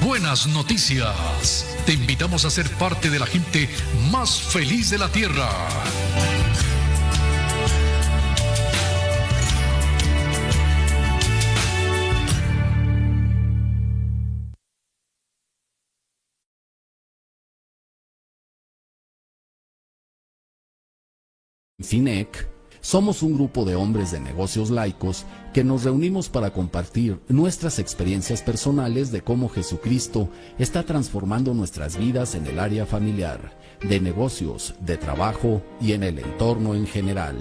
buenas noticias. Te invitamos a ser parte de la gente más feliz de la tierra. FINEC, somos un grupo de hombres de negocios laicos que nos reunimos para compartir nuestras experiencias personales de cómo Jesucristo está transformando nuestras vidas en el área familiar, de negocios, de trabajo y en el entorno en general.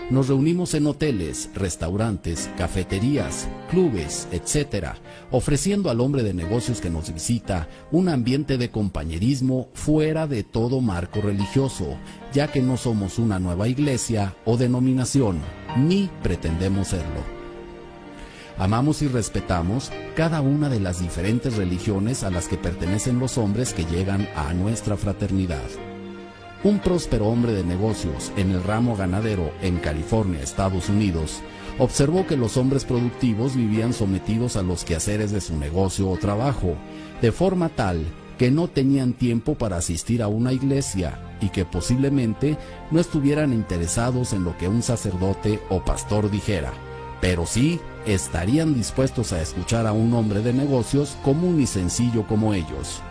Nos reunimos en hoteles, restaurantes, cafeterías, clubes, etc., ofreciendo al hombre de negocios que nos visita un ambiente de compañerismo fuera de todo marco religioso, ya que no somos una nueva iglesia o denominación, ni pretendemos serlo. Amamos y respetamos cada una de las diferentes religiones a las que pertenecen los hombres que llegan a nuestra fraternidad. Un próspero hombre de negocios en el ramo ganadero en California, Estados Unidos, observó que los hombres productivos vivían sometidos a los quehaceres de su negocio o trabajo, de forma tal que no tenían tiempo para asistir a una iglesia y que posiblemente no estuvieran interesados en lo que un sacerdote o pastor dijera, pero sí estarían dispuestos a escuchar a un hombre de negocios común y sencillo como ellos.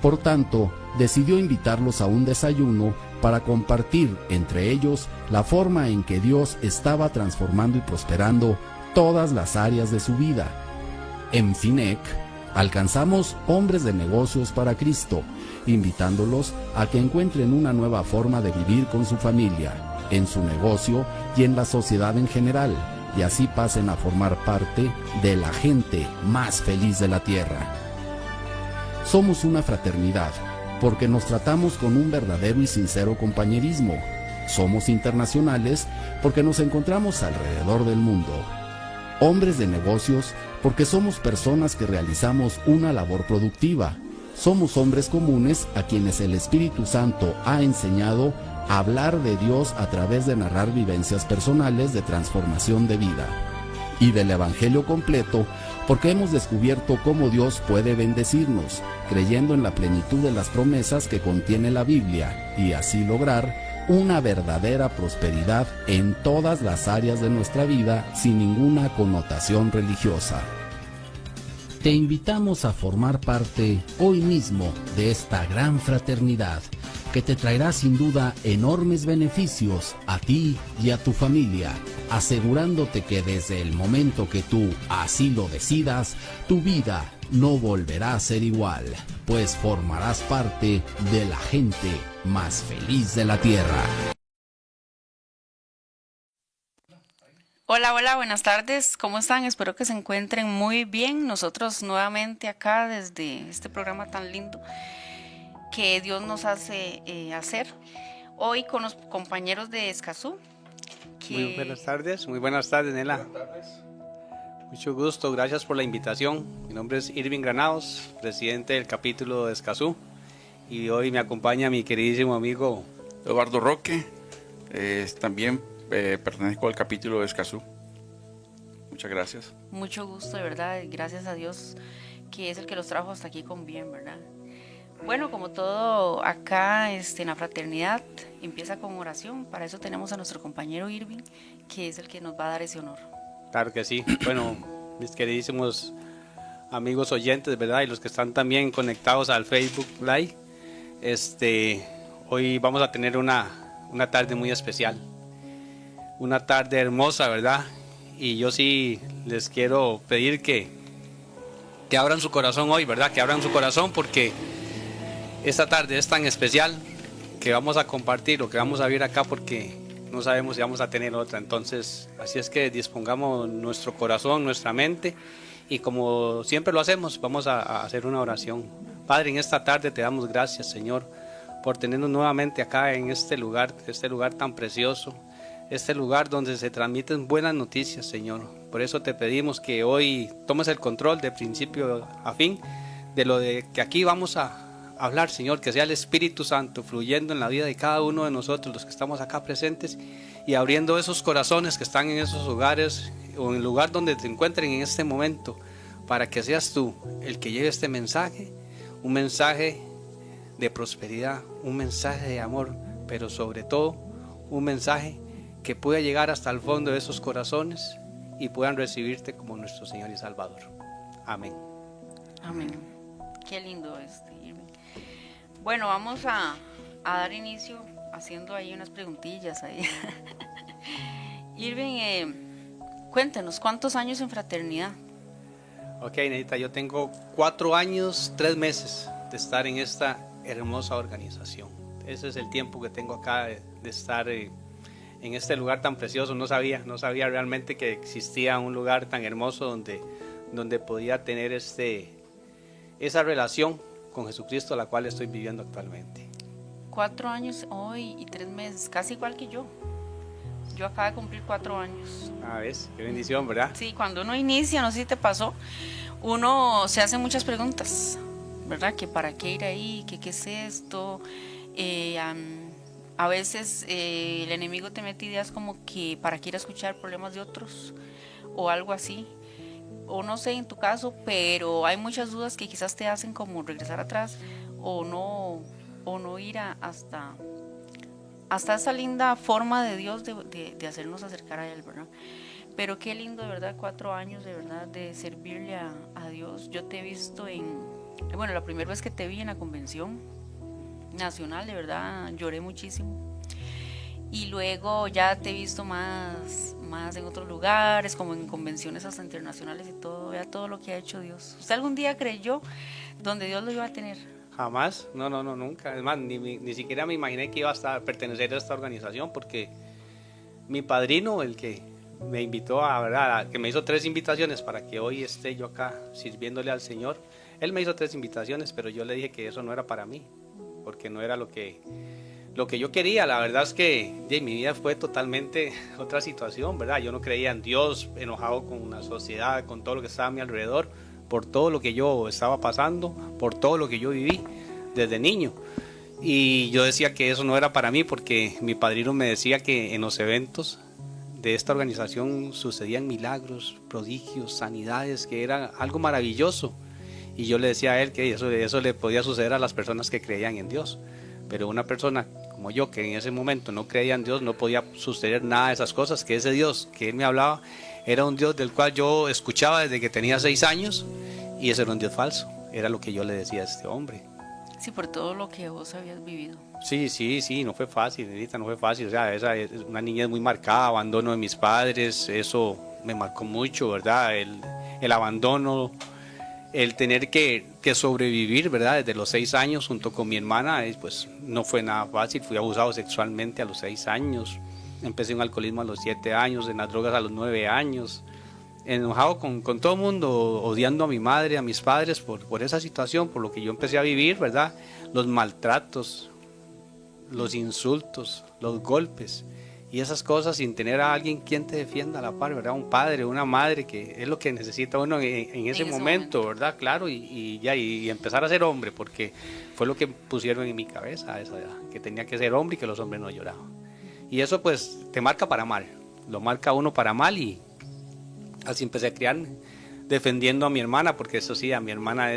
Por tanto, decidió invitarlos a un desayuno para compartir entre ellos la forma en que Dios estaba transformando y prosperando todas las áreas de su vida. En FINEC, alcanzamos hombres de negocios para Cristo, invitándolos a que encuentren una nueva forma de vivir con su familia, en su negocio y en la sociedad en general, y así pasen a formar parte de la gente más feliz de la tierra. Somos una fraternidad, porque nos tratamos con un verdadero y sincero compañerismo. Somos internacionales, porque nos encontramos alrededor del mundo. Hombres de negocios, porque somos personas que realizamos una labor productiva. Somos hombres comunes a quienes el Espíritu Santo ha enseñado a hablar de Dios a través de narrar vivencias personales de transformación de vida. Y del Evangelio completo, porque hemos descubierto cómo Dios puede bendecirnos, creyendo en la plenitud de las promesas que contiene la Biblia, y así lograr una verdadera prosperidad en todas las áreas de nuestra vida sin ninguna connotación religiosa. Te invitamos a formar parte hoy mismo de esta gran fraternidad, que te traerá sin duda enormes beneficios a ti y a tu familia, asegurándote que desde el momento que tú así lo decidas, tu vida no volverá a ser igual, pues formarás parte de la gente más feliz de la tierra. Hola, hola, buenas tardes, ¿cómo están? Espero que se encuentren muy bien. Nosotros nuevamente acá desde este programa tan lindo que Dios nos hace hacer hoy con los compañeros de Escazú. Muy buenas tardes, Nela. Buenas tardes. Mucho gusto, gracias por la invitación. Mi nombre es Irving Granados, presidente del capítulo de Escazú, y hoy me acompaña mi queridísimo amigo Eduardo Roque, también pertenezco al capítulo de Escazú. Muchas gracias. Mucho gusto, de verdad, gracias a Dios que es el que los trajo hasta aquí con bien, ¿verdad? Bueno, como todo acá en la fraternidad empieza con oración. Para eso tenemos a nuestro compañero Irving, que es el que nos va a dar ese honor. Claro que sí. Bueno, mis queridísimos amigos oyentes, ¿verdad? Y los que están también conectados al Facebook Live, hoy vamos a tener una tarde muy especial, una tarde hermosa, ¿verdad? Y yo sí les quiero pedir que abran su corazón hoy, ¿verdad? Que abran su corazón, porque esta tarde es tan especial que vamos a compartir lo que vamos a vivir acá, porque no sabemos si vamos a tener otra. Entonces, así es que dispongamos nuestro corazón, nuestra mente, y como siempre lo hacemos, vamos a hacer una oración. Padre, en esta tarde te damos gracias, Señor, por tenernos nuevamente acá en este lugar tan precioso, este lugar donde se transmiten buenas noticias, Señor. Por eso te pedimos que hoy tomes el control de principio a fin de lo de que aquí vamos a hablar, Señor, que sea el Espíritu Santo fluyendo en la vida de cada uno de nosotros, los que estamos acá presentes, y abriendo esos corazones que están en esos hogares o en el lugar donde se encuentren en este momento, para que seas tú el que lleve este mensaje, un mensaje de prosperidad, un mensaje de amor, pero sobre todo un mensaje que pueda llegar hasta el fondo de esos corazones y puedan recibirte como nuestro Señor y Salvador. Amén. Amén. Qué lindo Irving. Bueno, vamos a dar inicio haciendo ahí unas preguntillas ahí. Irving, cuéntenos, ¿cuántos años en fraternidad? Ok, Nedita, yo tengo 4 años, 3 meses de estar en esta hermosa organización. Ese es el tiempo que tengo acá de estar en este lugar tan precioso. No sabía realmente que existía un lugar tan hermoso donde podía tener esa relación con Jesucristo, la cual estoy viviendo actualmente. 4 años hoy y 3 meses, casi igual que yo. Yo acabo de cumplir 4 años. Ah, ¿ves? Qué bendición, ¿verdad? Sí, cuando uno inicia, no sé si te pasó, uno se hace muchas preguntas, ¿verdad? Que para qué ir ahí, que qué es esto. A veces el enemigo te mete ideas como que para qué ir a escuchar problemas de otros o algo así. O no sé en tu caso, pero hay muchas dudas que quizás te hacen como regresar atrás o no ir hasta esa linda forma de Dios de hacernos acercar a Él, ¿verdad? Pero qué lindo, de verdad, 4 años de verdad de servirle a Dios. Yo te he visto bueno, la primera vez que te vi en la convención nacional, de verdad, lloré muchísimo. Y luego ya te he visto más en otros lugares, como en convenciones hasta internacionales y todo, vea todo lo que ha hecho Dios. ¿Usted algún día creyó donde Dios lo iba a tener? Jamás, no, nunca. Es más, ni siquiera me imaginé que iba a pertenecer a esta organización, porque mi padrino, el que me invitó que me hizo 3 invitaciones para que hoy esté yo acá sirviéndole al Señor. Él me hizo 3 invitaciones, pero yo le dije que eso no era para mí, porque no era lo que yo quería. La verdad es que mi vida fue totalmente otra situación, ¿verdad? Yo no creía en Dios, enojado con la sociedad, con todo lo que estaba a mi alrededor, por todo lo que yo estaba pasando, por todo lo que yo viví desde niño. Y yo decía que eso no era para mí, porque mi padrino me decía que en los eventos de esta organización sucedían milagros, prodigios, sanidades, que era algo maravilloso. Y yo le decía a él que eso le podía suceder a las personas que creían en Dios. Pero una persona como yo, que en ese momento no creía en Dios, no podía suceder nada de esas cosas, que ese Dios que él me hablaba era un Dios del cual yo escuchaba desde que tenía 6 años, y ese era un Dios falso. Era lo que yo le decía a este hombre. Sí, por todo lo que vos habías vivido. Sí, no fue fácil, Edita, no fue fácil. O sea, esa es una niñez muy marcada, abandono de mis padres, eso me marcó mucho, ¿verdad? El abandono, el tener que sobrevivir, ¿verdad? Desde los 6 años junto con mi hermana, pues no fue nada fácil. Fui abusado sexualmente a los 6 años, empecé un alcoholismo a los 7 años, en las drogas a los 9 años, enojado con todo el mundo, odiando a mi madre, a mis padres por esa situación, por lo que yo empecé a vivir, ¿verdad? Los maltratos, los insultos, los golpes y esas cosas, sin tener a alguien quien te defienda a la par, ¿verdad? Un padre, una madre, que es lo que necesita uno en ese momento, ¿verdad? Claro, y empezar a ser hombre, porque fue lo que pusieron en mi cabeza a esa edad, que tenía que ser hombre y que los hombres no lloraban. Y eso pues te marca para mal, lo marca uno para mal, y así empecé a criarme, defendiendo a mi hermana, porque eso sí, a mi hermana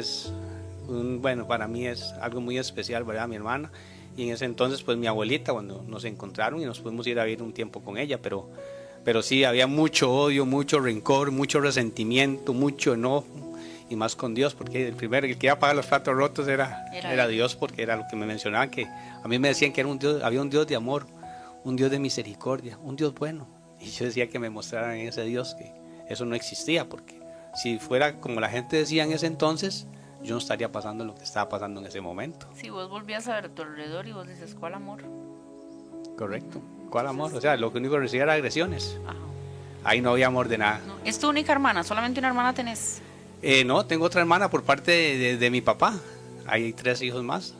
bueno, para mí es algo muy especial, ¿verdad? Mi hermana. Y en ese entonces, pues mi abuelita, cuando nos encontraron y nos pudimos ir a vivir un tiempo con ella, pero sí, había mucho odio, mucho rencor, mucho resentimiento, mucho enojo, y más con Dios, porque el que iba a pagar los platos rotos era Dios, porque era lo que me mencionaban, que a mí me decían que era había un Dios de amor, un Dios de misericordia, un Dios bueno, y yo decía que me mostraran en ese Dios que eso no existía, porque si fuera como la gente decía en ese entonces, yo no estaría pasando lo que estaba pasando en ese momento. Si vos volvías a ver a tu alrededor y vos dices, ¿cuál amor? Correcto, ¿cuál amor? O sea, lo único que recibía era agresiones. Ajá. Ahí no había amor de nada. No. ¿Es tu única hermana? ¿Solamente una hermana tenés? No, tengo otra hermana por parte de mi papá. Hay 3 hijos más.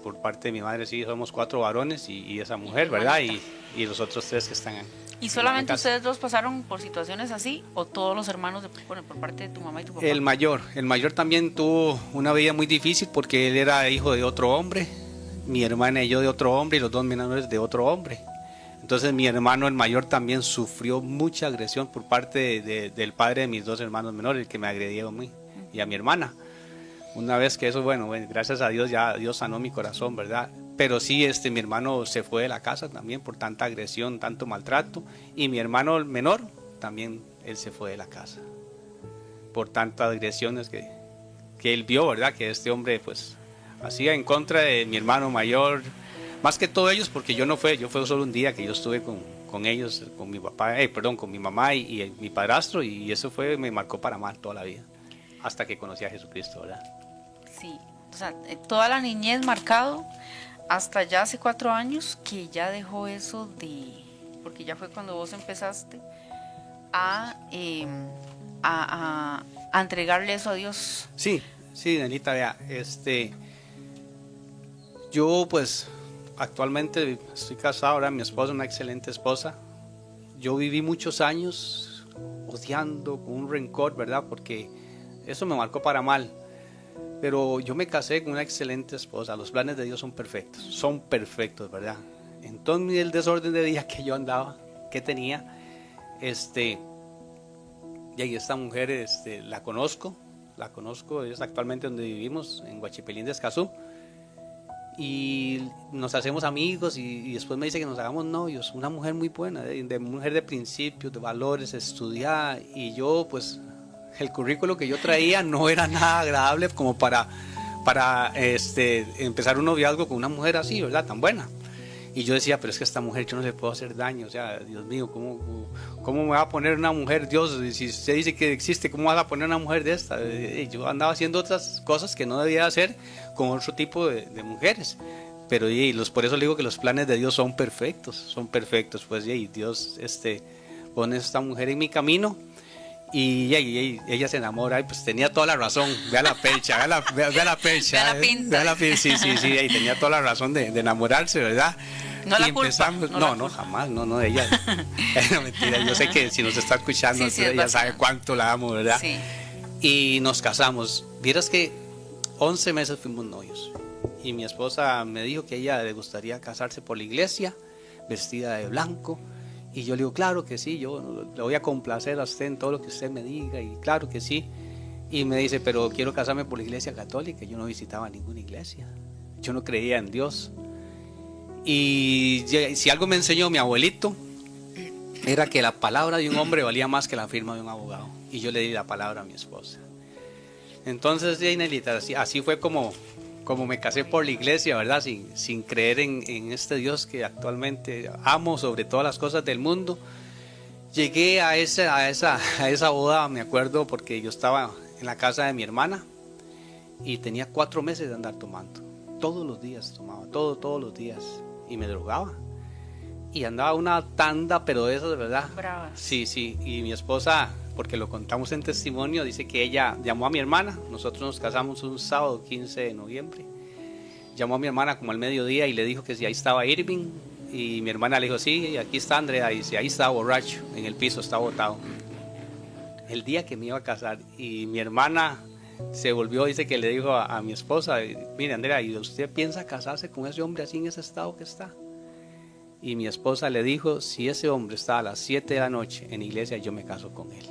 Por parte de mi madre sí, somos 4 varones y esa mujer, ¿verdad? Y los otros 3 que están ¿Y solamente ustedes 2 pasaron por situaciones así, o todos los hermanos por parte de tu mamá y tu papá? El mayor también tuvo una vida muy difícil, porque él era hijo de otro hombre, mi hermana y yo de otro hombre, y los 2 menores de otro hombre. Entonces mi hermano el mayor también sufrió mucha agresión por parte del padre de mis dos hermanos menores, el que me agredió a mí y a mi hermana. Una vez que eso, bueno, gracias a Dios ya Dios sanó mi corazón, ¿verdad? Pero sí, mi hermano se fue de la casa también por tanta agresión, tanto maltrato. Y mi hermano el menor también, él se fue de la casa por tantas agresiones que él vio, ¿verdad? Que este hombre pues hacía en contra de mi hermano mayor. Más que todo ellos, porque yo fue solo un día que yo estuve con ellos, con mi papá, con mi mamá y mi padrastro, y eso me marcó para mal toda la vida, hasta que conocí a Jesucristo, ¿verdad? Sí, o sea, toda la niñez marcado, hasta ya hace 4 años que ya dejó eso porque ya fue cuando vos empezaste a entregarle eso a Dios. Sí, Nelita, vea, yo pues actualmente estoy casado, ahora mi esposa es una excelente esposa. Yo viví muchos años odiando, con un rencor, ¿verdad? Porque eso me marcó para mal. Pero yo me casé con una excelente esposa. Los planes de Dios son perfectos, ¿verdad? Entonces el desorden de día que yo andaba, que tenía, y ahí esta mujer, la conozco, es actualmente donde vivimos, en Huachipelín de Escazú. Y nos hacemos amigos y después me dice que nos hagamos novios. Una mujer muy buena, de mujer de principios, de valores, estudiada. Y yo pues el currículo que yo traía no era nada agradable como para empezar un noviazgo con una mujer así, ¿verdad? Tan buena. Y yo decía, pero es que a esta mujer yo no le puedo hacer daño. O sea, Dios mío, ¿cómo me va a poner una mujer? Dios, si usted dice que existe, ¿cómo vas a poner una mujer de esta? Y yo andaba haciendo otras cosas que no debía hacer con otro tipo de mujeres. Pero por eso le digo que los planes de Dios son perfectos. Pues Dios pone a esta mujer en mi camino. Y ella se enamora, y pues tenía toda la razón. Vea la percha, vea la percha. Vea la pinta. Sí, y tenía toda la razón de enamorarse, ¿verdad? No la empezamos, culpa. No, jamás, no, ella. No, mentira, yo sé que si nos está escuchando, Sí, ella sabe cuánto la amo, ¿verdad? Sí. Y nos casamos. Vieras que 11 meses fuimos novios. Y mi esposa me dijo que a ella le gustaría casarse por la iglesia, vestida de blanco. Y yo le digo, claro que sí, yo le voy a complacer a usted en todo lo que usted me diga, y claro que sí. Y me dice, pero quiero casarme por la iglesia católica. Yo no visitaba ninguna iglesia, yo no creía en Dios. Y si algo me enseñó mi abuelito, era que la palabra de un hombre valía más que la firma de un abogado. Y yo le di la palabra a mi esposa. Entonces, Nelita, así fue como me casé por la iglesia, ¿verdad? Sin creer en este Dios que actualmente amo sobre todas las cosas del mundo. Llegué a esa boda, me acuerdo, porque yo estaba en la casa de mi hermana y tenía 4 meses de andar tomando. Todos los días tomaba, todos los días, y me drogaba. Y andaba una tanda, pero de esas, ¿verdad? Brava. Sí, y mi esposa, porque lo contamos en testimonio, dice que ella llamó a mi hermana. Nosotros nos casamos un sábado 15 de noviembre. Llamó a mi hermana como al mediodía y le dijo que si ahí estaba Irving. Y mi hermana le dijo, sí, aquí está Andrea. Y dice, ahí está borracho, en el piso, está botado. El día que me iba a casar, y mi hermana se volvió, dice que le dijo a mi esposa, mire Andrea, ¿y usted piensa casarse con ese hombre así en ese estado que está? Y mi esposa le dijo, si ese hombre está a las 7 de la noche en iglesia, yo me caso con él.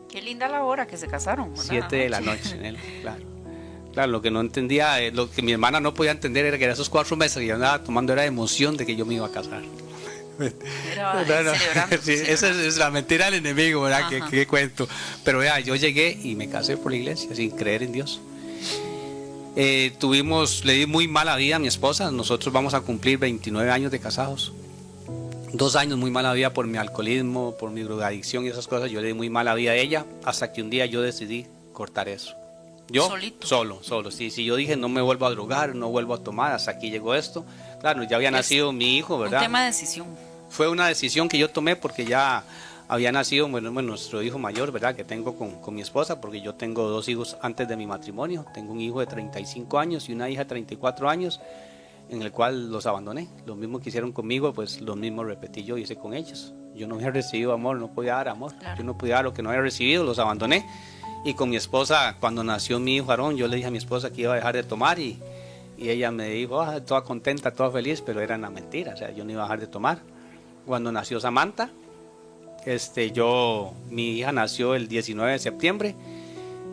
Qué linda la hora que se casaron, ¿verdad? 7 de la noche en él, claro, lo que no entendía, lo que mi hermana no podía entender era que esos 4 meses que yo andaba tomando era emoción de que yo me iba a casar. Sí, esa es la mentira del enemigo, ¿verdad? ¿Qué cuento? Pero vea, yo llegué y me casé por la iglesia sin creer en Dios. Le di muy mala vida a mi esposa. Nosotros vamos a cumplir 29 años de casados. 2 años muy mala vida por mi alcoholismo, por mi drogadicción y esas cosas. Yo le di muy mala vida a ella hasta que un día yo decidí cortar eso. Yo solito. Solo, sí, yo dije no me vuelvo a drogar, no vuelvo a tomar, hasta aquí llegó esto. Claro, ya había nacido mi hijo, ¿verdad? Un tema de decisión. Fue una decisión que yo tomé porque ya había nacido nuestro hijo mayor, ¿verdad? Que tengo con mi esposa, porque yo tengo 2 hijos antes de mi matrimonio. Tengo un hijo de 35 años y una hija de 34 años, en el cual los abandoné. Lo mismo que hicieron conmigo, pues lo mismo repetí yo, hice con ellos. Yo no había recibido amor, no podía dar amor. Claro. Yo no podía dar lo que no había recibido, los abandoné. Y con mi esposa, cuando nació mi hijo Aarón, yo le dije a mi esposa que iba a dejar de tomar y Y ella me dijo, toda contenta, toda feliz, pero era una mentira, o sea, yo no iba a dejar de tomar. Cuando nació Samantha, mi hija nació el 19 de septiembre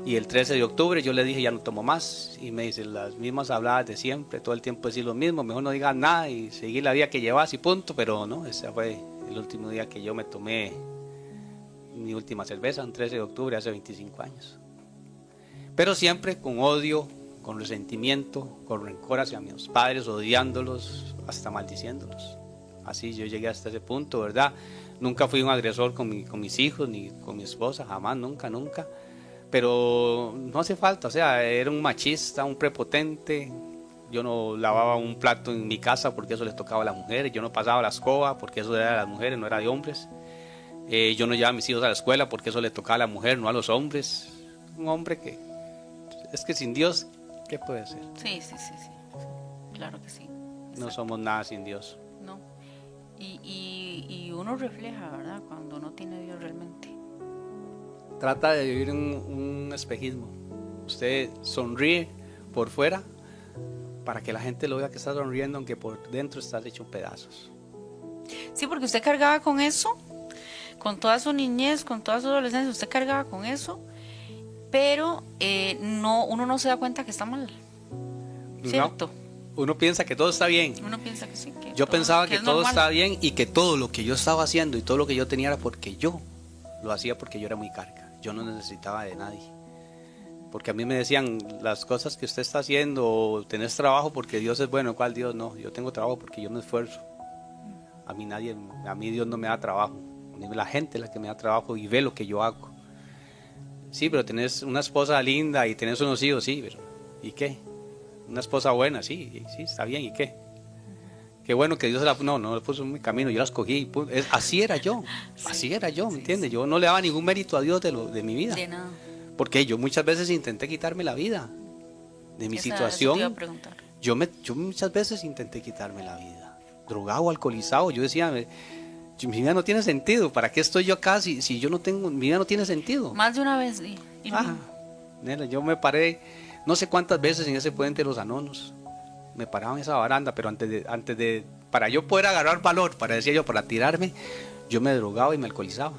y el 13 de octubre yo le dije, ya no tomo más. Y me dice, las mismas habladas de siempre, todo el tiempo decir lo mismo, mejor no digas nada y seguir la vida que llevas y punto. Pero no, ese fue el último día que yo me tomé mi última cerveza, el 13 de octubre, hace 25 años. Pero siempre con odio, con resentimiento, con rencor hacia mis padres, odiándolos, hasta maldiciéndolos. Así yo llegué hasta ese punto, ¿verdad? Nunca fui un agresor con mis hijos, ni con mi esposa, jamás, nunca. Pero no hace falta, o sea, era un machista, un prepotente. Yo no lavaba un plato en mi casa porque eso les tocaba a las mujeres. Yo no pasaba la escoba porque eso era de las mujeres, no era de hombres. Yo no llevaba a mis hijos a la escuela porque eso le tocaba a la mujer, no a los hombres. Un hombre que... Es que sin Dios, ¿qué puede ser? Sí. Claro que sí. Exacto. No somos nada sin Dios. No. Y uno refleja, ¿verdad? Cuando no tiene Dios realmente. Trata de vivir un espejismo. Usted sonríe por fuera para que la gente lo vea que está sonriendo, aunque por dentro está hecho pedazos. Sí, porque usted cargaba con eso, con toda su niñez, con toda su adolescencia, usted cargaba con eso, pero uno no se da cuenta que está mal. ¿Cierto? No. Uno piensa que todo está bien. Uno piensa que sí. Yo pensaba que todo normal. estaba bien y que todo lo que yo estaba haciendo y todo lo que yo tenía era porque yo lo hacía, porque yo era muy carga. Yo no necesitaba de nadie. Porque a mí me decían, las cosas que usted está haciendo, tenés trabajo porque Dios es bueno. ¿Cuál Dios? No, yo tengo trabajo porque yo me esfuerzo. A mí Dios no me da trabajo. A mí la gente es la que me da trabajo y ve lo que yo hago. Sí, pero tenés una esposa linda y tenés unos hijos, sí, pero ¿y qué? Una esposa buena, sí, está bien, ¿y qué? Qué bueno que Dios no le puso en mi camino, yo la escogí. Así era yo, ¿me entiendes? Yo no le daba ningún mérito a Dios de mi vida. De nada. Porque yo muchas veces intenté quitarme la vida de mi situación. Eso te iba a preguntar. Yo muchas veces intenté quitarme la vida. Drogado, alcoholizado, yo decía, mi vida no tiene sentido. ¿Para qué estoy yo acá si yo no tengo, mi vida no tiene sentido? Más de una vez, sí. Yo me paré no sé cuántas veces en ese puente de los Anonos. Me paraba en esa baranda, pero para yo poder agarrar valor, para tirarme, yo me drogaba y me alcoholizaba.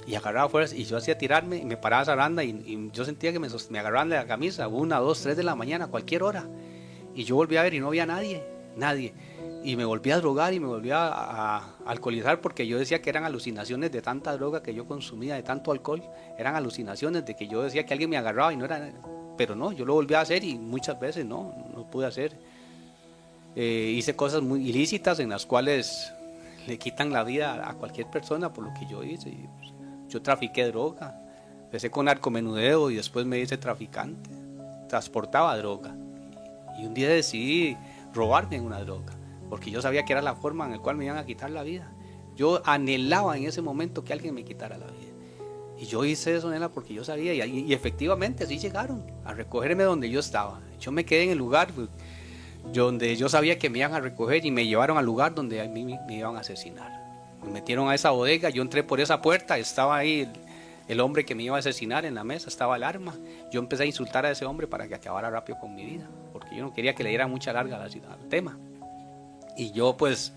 Y agarraba fuerzas, y yo hacía tirarme, y me paraba esa baranda, y yo sentía que me agarraban de la camisa, 1, 2, 3 de la mañana, a cualquier hora. Y yo volvía a ver y no había nadie. Y me volvía a drogar y me volvía a alcoholizar, porque yo decía que eran alucinaciones de tanta droga que yo consumía, de tanto alcohol. Eran alucinaciones de que yo decía que alguien me agarraba y no era... Pero no, yo lo volví a hacer y muchas veces no pude hacer. Hice cosas muy ilícitas en las cuales le quitan la vida a cualquier persona por lo que yo hice. Yo trafiqué droga, empecé con narcomenudeo y después me hice traficante. Transportaba droga y un día decidí robarme una droga porque yo sabía que era la forma en la cual me iban a quitar la vida. Yo anhelaba en ese momento que alguien me quitara la vida. Y yo hice eso, Nela, porque yo sabía, y efectivamente así llegaron a recogerme donde yo estaba. Yo me quedé en el lugar donde yo sabía que me iban a recoger y me llevaron al lugar donde a mí me iban a asesinar. Me metieron a esa bodega, yo entré por esa puerta, estaba ahí el hombre que me iba a asesinar en la mesa, estaba el arma. Yo empecé a insultar a ese hombre para que acabara rápido con mi vida, porque yo no quería que le diera mucha larga al tema. Y yo pues...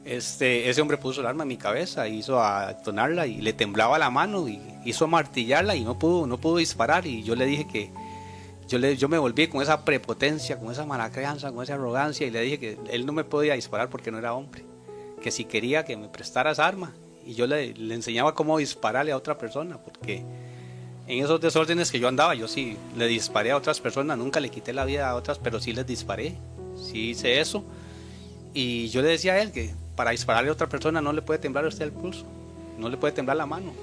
ese hombre puso el arma en mi cabeza, hizo a tonarla y le temblaba la mano y hizo martillarla y no pudo disparar. Y yo le dije que yo me volví con esa prepotencia, con esa mala crianza, con esa arrogancia, y le dije que él no me podía disparar porque no era hombre, que si quería que me prestara esa arma. Y yo le enseñaba cómo dispararle a otra persona, porque en esos desórdenes que yo andaba, yo sí le disparé a otras personas, nunca le quité la vida a otras, pero sí les disparé, sí hice eso. Y yo le decía a él que para dispararle a otra persona no le puede temblar a usted el pulso, no le puede temblar la mano.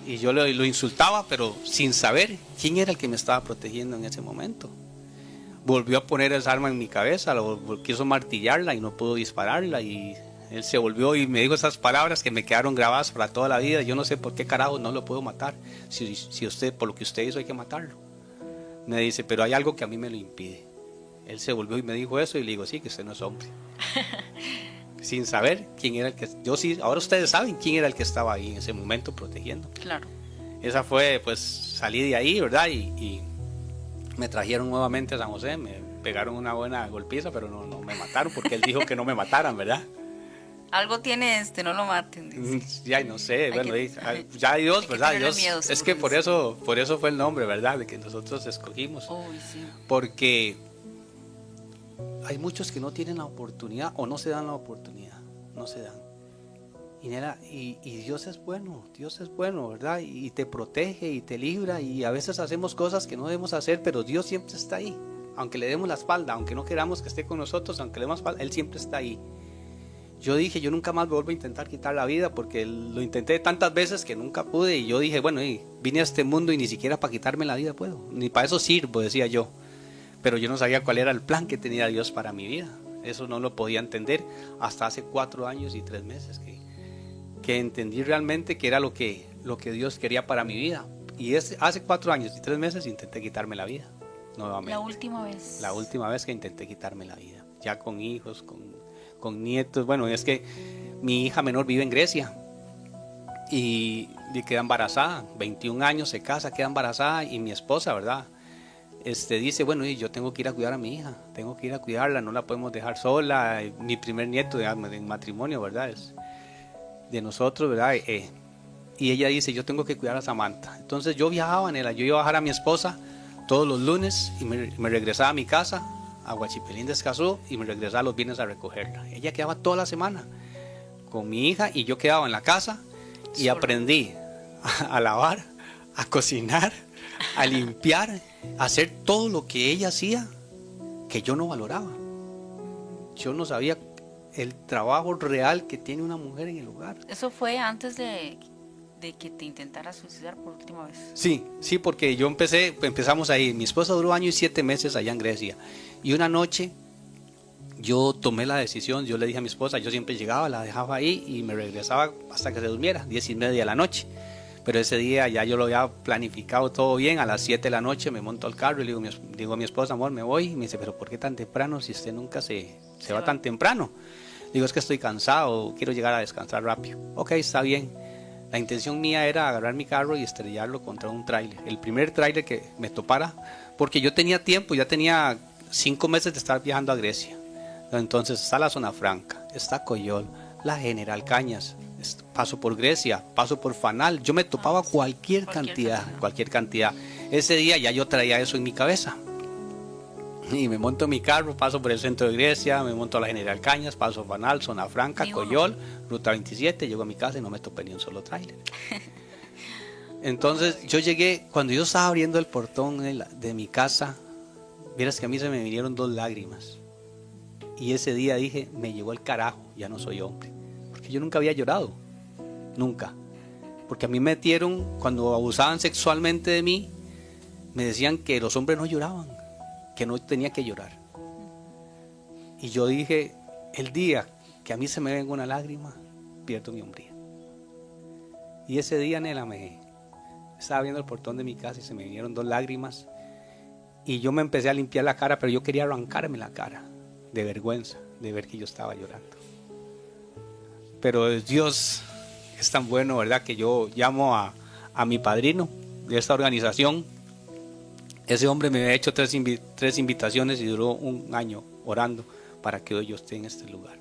Y yo lo insultaba, pero sin saber quién era el que me estaba protegiendo en ese momento. Volvió a poner esa arma en mi cabeza, quiso martillarla y no pudo dispararla. Y él se volvió y me dijo esas palabras que me quedaron grabadas para toda la vida. Yo no sé por qué carajo no lo puedo matar. Si usted, por lo que usted hizo, hay que matarlo. Me dice, pero hay algo que a mí me lo impide. Él se volvió y me dijo eso y le digo, sí, que usted no es hombre. Sin saber quién era el que... Yo sí, ahora ustedes saben quién era el que estaba ahí en ese momento protegiendo. Claro. Esa fue, pues, salí de ahí, ¿verdad? Y me trajeron nuevamente a San José, me pegaron una buena golpiza, pero no me mataron porque él dijo que no me mataran, ¿verdad? Algo tiene no lo maten, dice. Ya no sé, bueno, que, ya Dios, ¿verdad? tenerle Dios, miedo, es que por eso fue el nombre, ¿verdad? De que nosotros escogimos. Uy, sí. Porque hay muchos que no tienen la oportunidad o no se dan la oportunidad, no se dan. Y Dios es bueno, ¿verdad? Y te protege y te libra, y a veces hacemos cosas que no debemos hacer, pero Dios siempre está ahí. Aunque le demos la espalda, aunque no queramos que esté con nosotros, aunque le demos la espalda, Él siempre está ahí. Yo dije, yo nunca más me vuelvo a intentar quitar la vida, porque lo intenté tantas veces que nunca pude, y yo dije, bueno, vine a este mundo y ni siquiera para quitarme la vida puedo, ni para eso sirvo, decía yo. Pero yo no sabía cuál era el plan que tenía Dios para mi vida. Eso no lo podía entender hasta hace 4 años y 3 meses que entendí realmente que era lo que Dios quería para mi vida. Y hace 4 años y 3 meses intenté quitarme la vida nuevamente. La última vez que intenté quitarme la vida, ya con hijos, con nietos. Bueno, es que mi hija menor vive en Grecia y queda embarazada, 21 años, se casa, queda embarazada, y mi esposa, ¿verdad? Dice, bueno, yo tengo que ir a cuidar a mi hija, tengo que ir a cuidarla, no la podemos dejar sola. Mi primer nieto de matrimonio, ¿verdad? Es de nosotros, ¿verdad? Y ella dice, yo tengo que cuidar a Samantha. Entonces yo viajaba en ella, yo iba a bajar a mi esposa todos los lunes y me regresaba a mi casa, a Huachipelín de Escazú, y me regresaba los viernes a recogerla. Ella quedaba toda la semana con mi hija y yo quedaba en la casa y aprendí a lavar, a cocinar, a limpiar, a hacer todo lo que ella hacía que yo no valoraba. Yo no sabía el trabajo real que tiene una mujer en el hogar. ¿Eso fue antes de que te intentaras suicidar por última vez? Sí, porque empezamos ahí. Mi esposa duró 1 año y 7 meses allá en Grecia. Y una noche yo tomé la decisión, yo le dije a mi esposa, yo siempre llegaba, la dejaba ahí y me regresaba hasta que se durmiera, 10:30 de la noche. Pero ese día ya yo lo había planificado todo bien. A las 7 de la noche me monto al carro y le digo a mi esposa, amor, me voy. Y me dice, pero ¿por qué tan temprano si usted nunca se va tan temprano? Digo, es que estoy cansado, quiero llegar a descansar rápido. Ok, está bien. La intención mía era agarrar mi carro y estrellarlo contra un tráiler. El primer tráiler que me topara, porque yo tenía tiempo, ya tenía 5 meses de estar viajando a Grecia. Entonces está la Zona Franca, está Coyol, la General Cañas, paso por Grecia, paso por Fanal. Yo me topaba cualquier cantidad. Ese día ya yo traía eso en mi cabeza. Y me monto en mi carro, paso por el centro de Grecia, me monto a la General Cañas, paso Fanal, Zona Franca, Coyol, Ruta 27, llego a mi casa y no me topé ni un solo tráiler. Entonces yo llegué, cuando yo estaba abriendo el portón de mi casa, vieras que a mí se me vinieron 2 lágrimas. Y ese día dije, me llegó el carajo, ya no soy hombre. Porque yo nunca había llorado, nunca. Porque a mí me metieron, cuando abusaban sexualmente de mí, me decían que los hombres no lloraban, que no tenía que llorar. Y yo dije, el día que a mí se me venga una lágrima, pierdo mi hombría. Y ese día, Nela, estaba viendo el portón de mi casa y se me vinieron 2 lágrimas. Y yo me empecé a limpiar la cara, pero yo quería arrancarme la cara de vergüenza de ver que yo estaba llorando. Pero Dios es tan bueno, ¿verdad? Que yo llamo a mi padrino de esta organización. Ese hombre me había hecho 3 invitaciones y duró 1 año orando para que hoy yo esté en este lugar.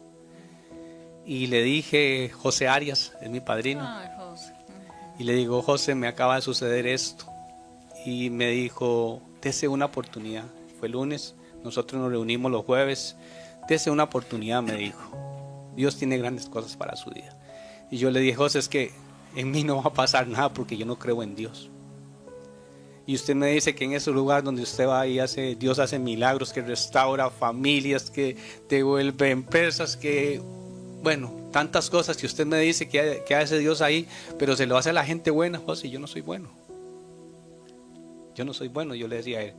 Y le dije, José Arias es mi padrino. Ay, José. Y le digo, José, me acaba de suceder esto. Y me dijo, dese una oportunidad. Fue lunes, nosotros nos reunimos los jueves. Dese una oportunidad, me dijo. Dios tiene grandes cosas para su vida. Y yo le dije, José, es que en mí no va a pasar nada porque yo no creo en Dios. Y usted me dice que en ese lugar donde usted va y Dios hace milagros, que restaura familias, que devuelve empresas, que, bueno, tantas cosas que usted me dice que hace Dios ahí, pero se lo hace a la gente buena. José, yo no soy bueno. Yo no soy bueno, yo le decía a él.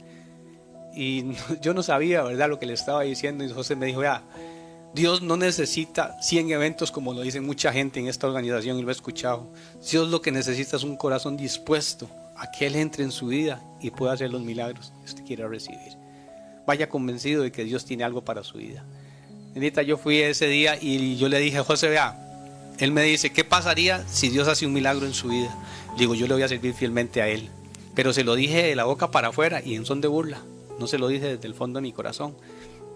Y yo no sabía, ¿verdad?, lo que le estaba diciendo. Y José me dijo, ya, Dios no necesita 100 eventos como lo dice mucha gente en esta organización y lo he escuchado. Dios lo que necesita es un corazón dispuesto a que Él entre en su vida y pueda hacer los milagros que usted quiera recibir. Vaya convencido de que Dios tiene algo para su vida. Nenita, yo fui ese día y yo le dije, José, vea, él me dice, ¿qué pasaría si Dios hace un milagro en su vida? Le digo, yo le voy a servir fielmente a Él. Pero se lo dije de la boca para afuera y en son de burla. no se lo dije desde el fondo de mi corazón.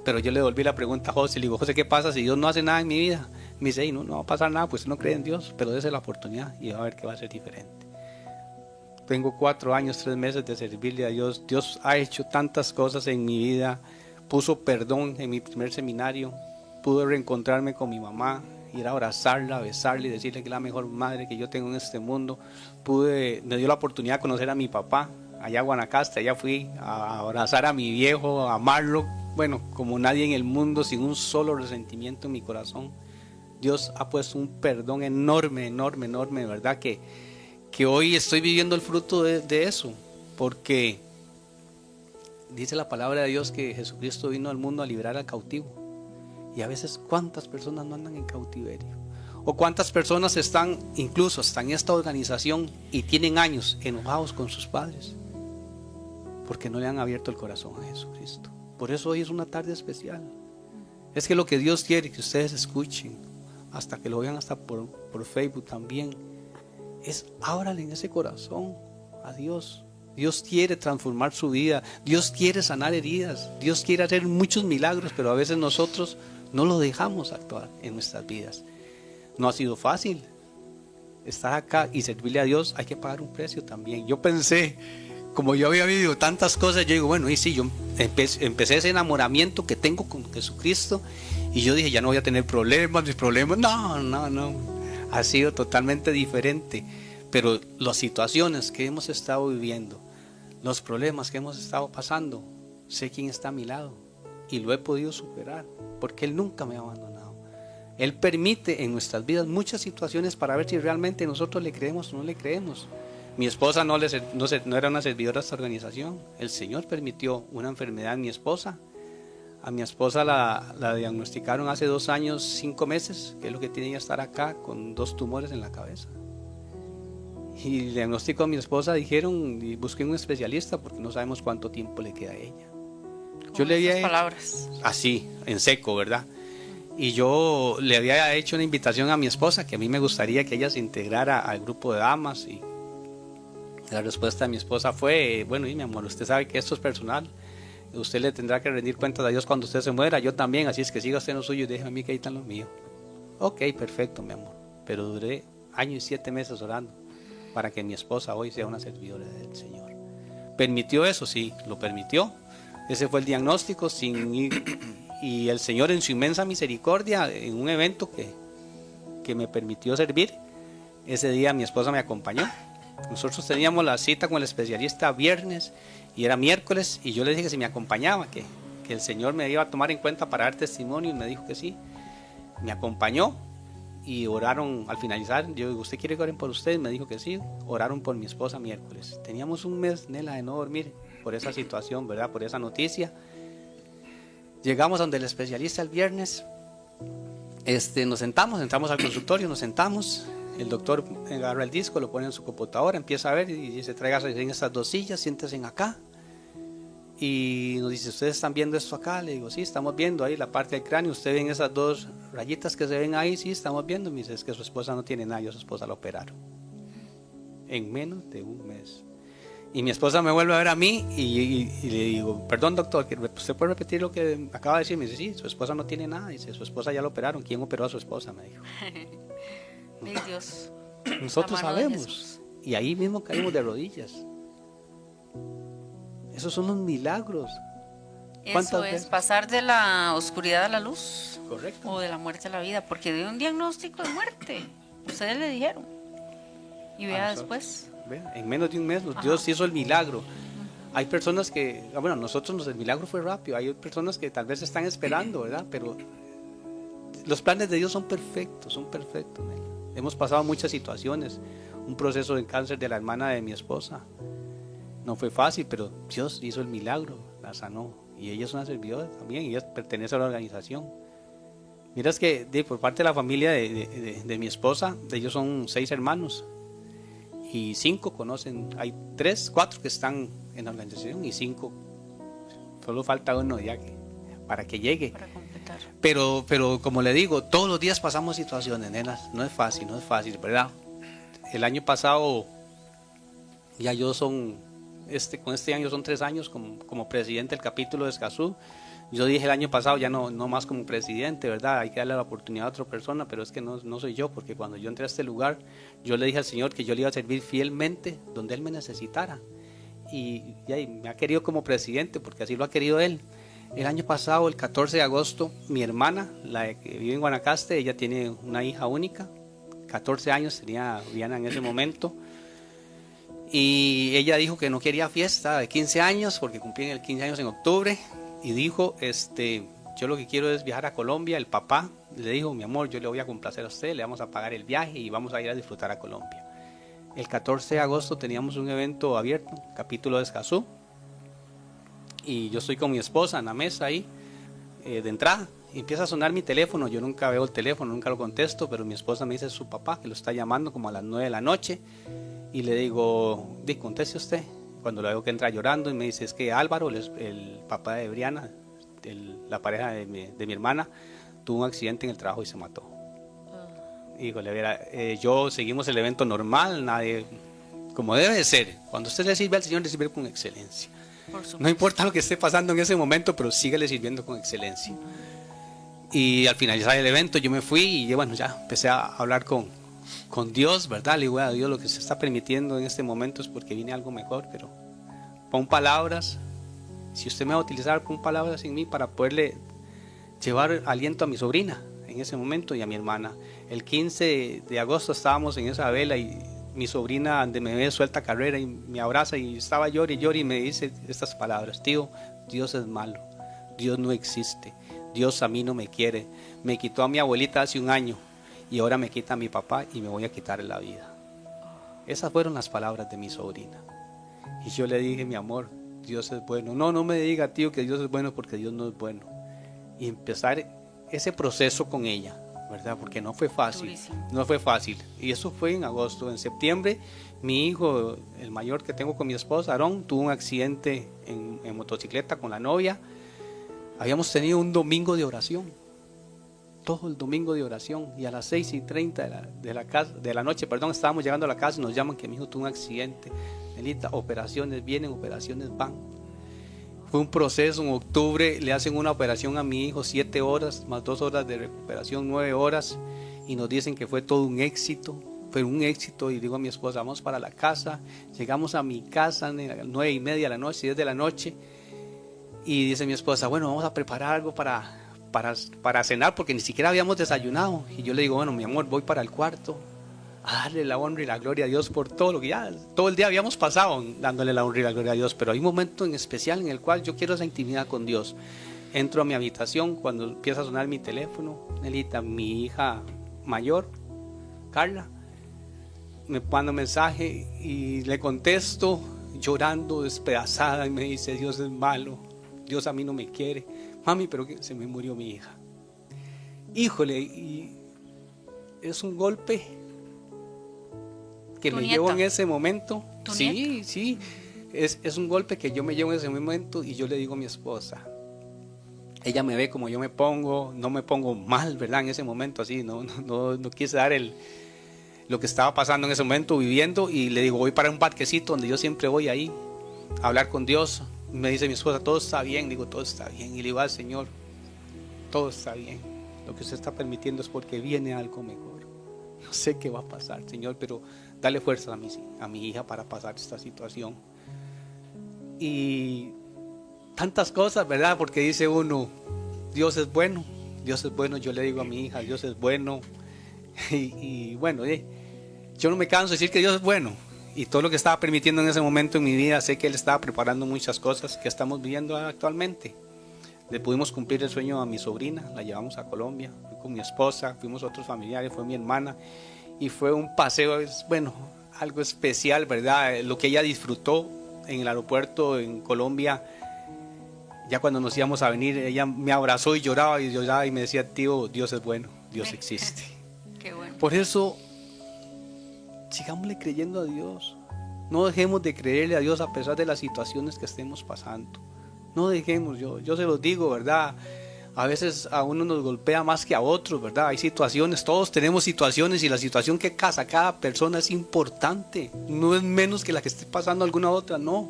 Pero yo le devolví la pregunta a José, le digo, José, ¿qué pasa si Dios no hace nada en mi vida? Me dice, no va a pasar nada, pues no cree en Dios, pero dése la oportunidad y va a ver que va a ser diferente. Tengo 4 años, 3 meses de servirle a Dios. Dios ha hecho tantas cosas en mi vida, puso perdón en mi primer seminario, pude reencontrarme con mi mamá, ir a abrazarla, besarla y decirle que es la mejor madre que yo tengo en este mundo. Me dio la oportunidad de conocer a mi papá, allá a Guanacaste, allá fui a abrazar a mi viejo, a amarlo, bueno, como nadie en el mundo, sin un solo resentimiento en mi corazón. Dios ha puesto un perdón enorme, enorme, enorme, ¿verdad? Que hoy estoy viviendo el fruto de eso, porque dice la palabra de Dios que Jesucristo vino al mundo a liberar al cautivo. Y a veces, ¿cuántas personas no andan en cautiverio? O cuántas personas están, incluso hasta en esta organización, y tienen años enojados con sus padres, porque no le han abierto el corazón a Jesucristo. Por eso hoy es una tarde especial. Es que lo que Dios quiere que ustedes escuchen, hasta que lo vean hasta por Facebook también, es ábrale en ese corazón a Dios. Dios quiere transformar su vida, Dios quiere sanar heridas, Dios quiere hacer muchos milagros, pero a veces nosotros no lo dejamos actuar en nuestras vidas. No ha sido fácil estar acá y servirle a Dios, hay que pagar un precio también. Yo pensé, como yo había vivido tantas cosas, yo digo, bueno, y sí, yo empecé ese enamoramiento que tengo con Jesucristo, y yo dije, ya no voy a tener problemas, mis problemas, no, ha sido totalmente diferente. Pero las situaciones que hemos estado viviendo, los problemas que hemos estado pasando, sé quién está a mi lado y lo he podido superar, porque Él nunca me ha abandonado. Él permite en nuestras vidas muchas situaciones para ver si realmente nosotros le creemos o no le creemos. Mi esposa no era una servidora de esta organización. El Señor permitió una enfermedad en mi esposa. A mi esposa la diagnosticaron hace 2 años, 5 meses, que es lo que tiene que estar acá, con 2 tumores en la cabeza. Y el diagnóstico a mi esposa dijeron, y busqué un especialista porque no sabemos cuánto tiempo le queda a ella. Yo le había palabras así, en seco, ¿verdad? Y yo le había hecho una invitación a mi esposa, que a mí me gustaría que ella se integrara al grupo de damas, y la respuesta de mi esposa fue, bueno, y mi amor, usted sabe que esto es personal, usted le tendrá que rendir cuentas a Dios cuando usted se muera, yo también, así es que siga usted en lo suyo y déjeme a mí que ahí está lo mío. Ok, perfecto, mi amor, pero duré 1 año y 7 meses orando para que mi esposa hoy sea una servidora del Señor. ¿Permitió eso? Sí, lo permitió. Ese fue el diagnóstico y el Señor en su inmensa misericordia, en un evento que me permitió servir, ese día mi esposa me acompañó. Nosotros teníamos la cita con el especialista viernes y era miércoles, y yo le dije que si me acompañaba, que el Señor me iba a tomar en cuenta para dar testimonio, y me dijo que sí. Me acompañó y oraron al finalizar. Yo digo, ¿usted quiere que oren por usted? Me dijo que sí. Oraron por mi esposa miércoles. Teníamos un mes, Nela, de no dormir por esa situación, ¿verdad? Por esa noticia. Llegamos donde el especialista el viernes. Entramos al consultorio, nos sentamos. El doctor agarra el disco, lo pone en su computadora, empieza a ver y dice, tráigase en estas 2 sillas, siéntese acá. Y nos dice, ¿ustedes están viendo esto acá? Le digo, sí, estamos viendo ahí la parte del cráneo. ¿Usted ven esas 2 rayitas que se ven ahí? Sí, estamos viendo. Me dice, es que su esposa no tiene nada, yo a su esposa la operaron en menos de 1 mes. Y mi esposa me vuelve a ver a mí y le digo, perdón doctor, ¿usted puede repetir lo que acaba de decir? Me dice, sí, su esposa no tiene nada. Dice, su esposa ya la operaron. ¿Quién operó a su esposa? Me dijo. Dios. Nosotros sabemos. Y ahí mismo caímos de rodillas. Esos son los milagros. Eso es pasar de la oscuridad a la luz. Correcto. O de la muerte a la vida, porque dio un diagnóstico de muerte. Ustedes le dijeron. Y vea después. En menos de 1 mes Dios hizo el milagro. Hay personas que, bueno, nosotros el milagro fue rápido. Hay personas que tal vez están esperando, ¿verdad? Pero los planes de Dios son perfectos, ¿no? Hemos pasado muchas situaciones. Un proceso de cáncer de la hermana de mi esposa. No fue fácil, pero Dios hizo el milagro, la sanó. Y ella es una servidora también, y ella pertenece a la organización. Miras que por parte de la familia de mi esposa, de ellos son 6 hermanos. Y 5 conocen, hay 4 que están en la organización y 5, solo falta uno ya para que llegue. Para completar. Pero como le digo, todos los días pasamos situaciones, nenas, no es fácil, ¿verdad? El año pasado ya yo son con este año son 3 años como presidente del capítulo de Escazú. Yo dije el año pasado ya no más como presidente, ¿verdad? Hay que darle la oportunidad a otra persona, pero es que no soy yo, porque cuando yo entré a este lugar, yo le dije al Señor que yo le iba a servir fielmente donde Él me necesitara. Y me ha querido como presidente, porque así lo ha querido Él. El año pasado, el 14 de agosto, mi hermana, la que vive en Guanacaste, ella tiene una hija única, 14 años tenía Diana en ese momento. Y ella dijo que no quería fiesta de 15 años, porque cumplían el 15 años en octubre. Y dijo, yo lo que quiero es viajar a Colombia. El papá le dijo, mi amor, yo le voy a complacer a usted, le vamos a pagar el viaje y vamos a ir a disfrutar a Colombia. El 14 de agosto teníamos un evento abierto, capítulo de Escazú. Y yo estoy con mi esposa en la mesa ahí, de entrada. Y empieza a sonar mi teléfono, yo nunca veo el teléfono, nunca lo contesto, pero mi esposa me dice es su papá, que lo está llamando como a las 9 de la noche. Y le digo, conteste usted. Cuando lo veo que entra llorando y me dice, es que Álvaro, el papá de Briana, la pareja de mi hermana, tuvo un accidente en el trabajo y se mató. Híjole, yo seguimos el evento normal, nadie, como debe de ser. Cuando usted le sirve al Señor, le sirve con excelencia. No importa lo que esté pasando en ese momento, pero síguele sirviendo con excelencia. Y al finalizar el evento yo me fui y bueno, ya empecé a hablar con Dios, ¿verdad? Le digo a Dios, lo que se está permitiendo en este momento es porque viene algo mejor, pero pon palabras, si usted me va a utilizar, pon palabras en mí para poderle llevar aliento a mi sobrina en ese momento y a mi hermana. El 15 de agosto estábamos en esa vela y mi sobrina de me ve suelta carrera y me abraza y estaba llorando y me dice estas palabras: tío, Dios es malo, Dios no existe, Dios a mí no me quiere, me quitó a mi abuelita hace un año y ahora me quita a mi papá y me voy a quitar la vida. Esas fueron las palabras de mi sobrina. Y yo le dije, mi amor, Dios es bueno. No me diga, tío, que Dios es bueno, porque Dios no es bueno. Y empezar ese proceso con ella, ¿verdad? Porque no fue fácil. No fue fácil. Y eso fue en agosto. En septiembre, mi hijo, el mayor que tengo con mi esposa, Aarón, tuvo un accidente en motocicleta con la novia. Habíamos tenido un domingo de oración. Todo el domingo de oración, y a las 6:30 de la noche, estábamos llegando a la casa y nos llaman que mi hijo tuvo un accidente. Nelita, operaciones vienen, operaciones van. Fue un proceso. En octubre le hacen una operación a mi hijo, 7 horas más 2 horas de recuperación, 9 horas, y nos dicen que fue todo un éxito. Fue un éxito. Y digo a mi esposa, vamos para la casa. Llegamos a mi casa a las 9:30 de la noche, 10 de la noche, y dice mi esposa, bueno, vamos a preparar algo para cenar, porque ni siquiera habíamos desayunado. Y yo le digo, bueno, mi amor, voy para el cuarto a darle la honra y la gloria a Dios por todo lo que ya todo el día habíamos pasado dándole la honra y la gloria a Dios, pero hay un momento en especial en el cual yo quiero esa intimidad con Dios. Entro a mi habitación cuando empieza a sonar mi teléfono. Nelita, mi hija mayor, Carla, me manda un mensaje y le contesto llorando, despedazada, y me dice, Dios es malo, Dios a mí no me quiere. Mami, pero que se me murió mi hija. Híjole, y es un golpe que me llevo en ese momento. Sí, es un golpe que yo me llevo en ese momento. Y yo le digo a mi esposa, ella me ve como yo me pongo, no me pongo mal, ¿verdad? En ese momento así, no quise dar lo que estaba pasando en ese momento, viviendo. Y le digo, voy para un parquecito donde yo siempre voy ahí a hablar con Dios. Me dice mi esposa, todo está bien. Digo, todo está bien. Y le digo al Señor, todo está bien. Lo que usted está permitiendo es porque viene algo mejor. No sé qué va a pasar, Señor, pero dale fuerza a mi hija para pasar esta situación. Y tantas cosas, ¿verdad? Porque dice uno, Dios es bueno, Dios es bueno. Yo le digo a mi hija, Dios es bueno. Y bueno, yo no me canso de decir que Dios es bueno. Y todo lo que estaba permitiendo en ese momento en mi vida, sé que Él estaba preparando muchas cosas que estamos viviendo actualmente. Le pudimos cumplir el sueño a mi sobrina, la llevamos a Colombia, fui con mi esposa, fuimos otros familiares, fue mi hermana, y fue un paseo, algo especial, ¿verdad? Lo que ella disfrutó en el aeropuerto en Colombia. Ya cuando nos íbamos a venir, ella me abrazó y lloraba y me decía, tío, Dios es bueno, Dios existe. Qué bueno. Por eso, sigámosle creyendo a Dios. No dejemos de creerle a Dios a pesar de las situaciones que estemos pasando. No dejemos, yo se los digo, ¿verdad? A veces a uno nos golpea más que a otros, ¿verdad? Hay situaciones, todos tenemos situaciones, y la situación que pasa cada persona es importante. No es menos que la que esté pasando alguna otra, no.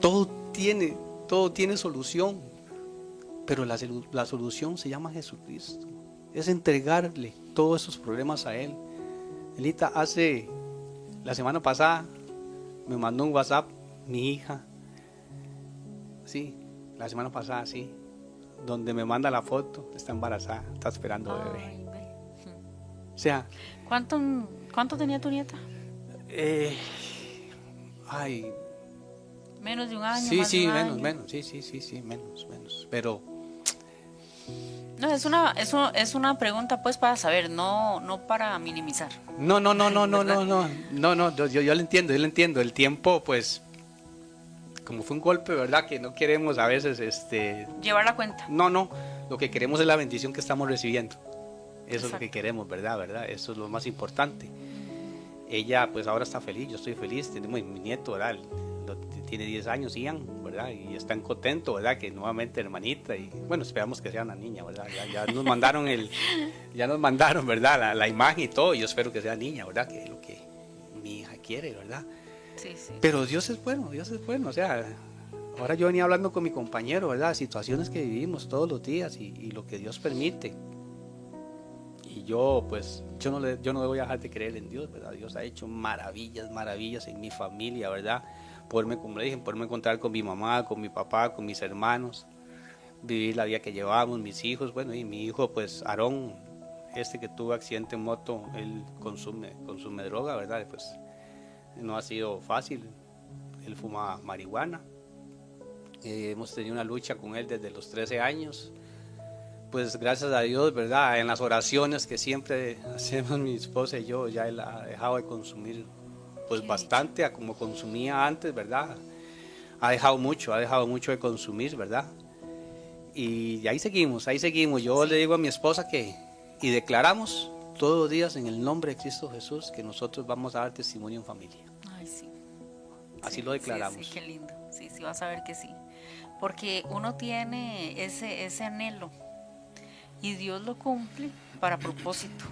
Todo tiene solución, pero la solución se llama Jesucristo. Es entregarle todos esos problemas a Él. Elita, la semana pasada me mandó un WhatsApp mi hija, sí, la semana pasada, sí, donde me manda la foto, está embarazada, está esperando bebé. Ay, ve. O sea, ¿Cuánto tenía tu nieta? Menos de un año. Sí, más sí, de un menos, año. menos, sí, menos. Pero No, es una pregunta pues para saber, no para minimizar. no, yo le entiendo. El tiempo, pues, como fue un golpe, ¿verdad? Que no queremos a veces, Llevar la cuenta. No, lo que queremos es la bendición que estamos recibiendo. Eso es lo que Exacto. queremos, ¿verdad? Eso es lo más importante. Ella, pues, ahora está feliz, yo estoy feliz. Tenemos mi nieto, ¿verdad? Tiene 10 años, Ian, ¿verdad? Y están contentos, ¿verdad? Que nuevamente hermanita. Y bueno, esperamos que sea una niña, ¿verdad? Ya nos mandaron ¿verdad? La imagen y todo. Yo espero que sea niña, ¿verdad? Que es lo que mi hija quiere, ¿verdad? Sí. Pero Dios es bueno. O sea, ahora yo venía hablando con mi compañero, ¿verdad? Situaciones que vivimos todos los días y lo que Dios permite. Y yo, pues, yo no le voy a dejar de creer en Dios, ¿verdad? Dios ha hecho maravillas en mi familia, ¿verdad? Como le dije, poderme encontrar con mi mamá, con mi papá, con mis hermanos, vivir la vida que llevábamos, mis hijos, bueno, y mi hijo, pues, Aarón, que tuvo accidente en moto, él consume droga, ¿verdad? Pues, no ha sido fácil, él fuma marihuana, hemos tenido una lucha con él desde los 13 años, pues gracias a Dios, ¿verdad? En las oraciones que siempre hacemos mi esposa y yo, ya él ha dejado de consumir pues bastante a como consumía antes, ¿verdad? Ha dejado mucho de consumir, ¿verdad? Y ahí seguimos. Yo le digo a mi esposa y declaramos todos los días en el nombre de Cristo Jesús que nosotros vamos a dar testimonio en familia. Ay, sí. Así Sí, lo declaramos. Sí, qué lindo. Sí, vas a ver que sí. Porque uno tiene ese anhelo y Dios lo cumple para propósito.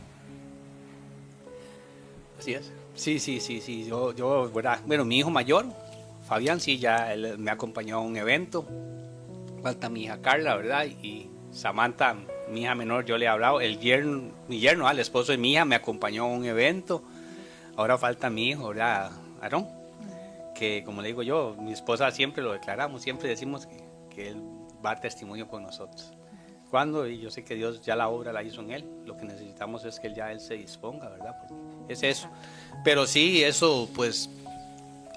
Así es. Sí. Yo, ¿verdad? Bueno, mi hijo mayor, Fabián, sí, ya él me acompañó a un evento. Falta mi hija Carla, ¿verdad? Y Samantha, mi hija menor, yo le he hablado. Mi yerno, el esposo de mi hija, me acompañó a un evento. Ahora falta mi hijo, ¿verdad? Aarón, que como le digo yo, mi esposa siempre lo declaramos, siempre decimos que él va a dar testimonio con nosotros. ¿Cuándo? Y yo sé que Dios ya la obra la hizo en él. Lo que necesitamos es que él se disponga, ¿verdad? Porque es eso. Pero sí, eso pues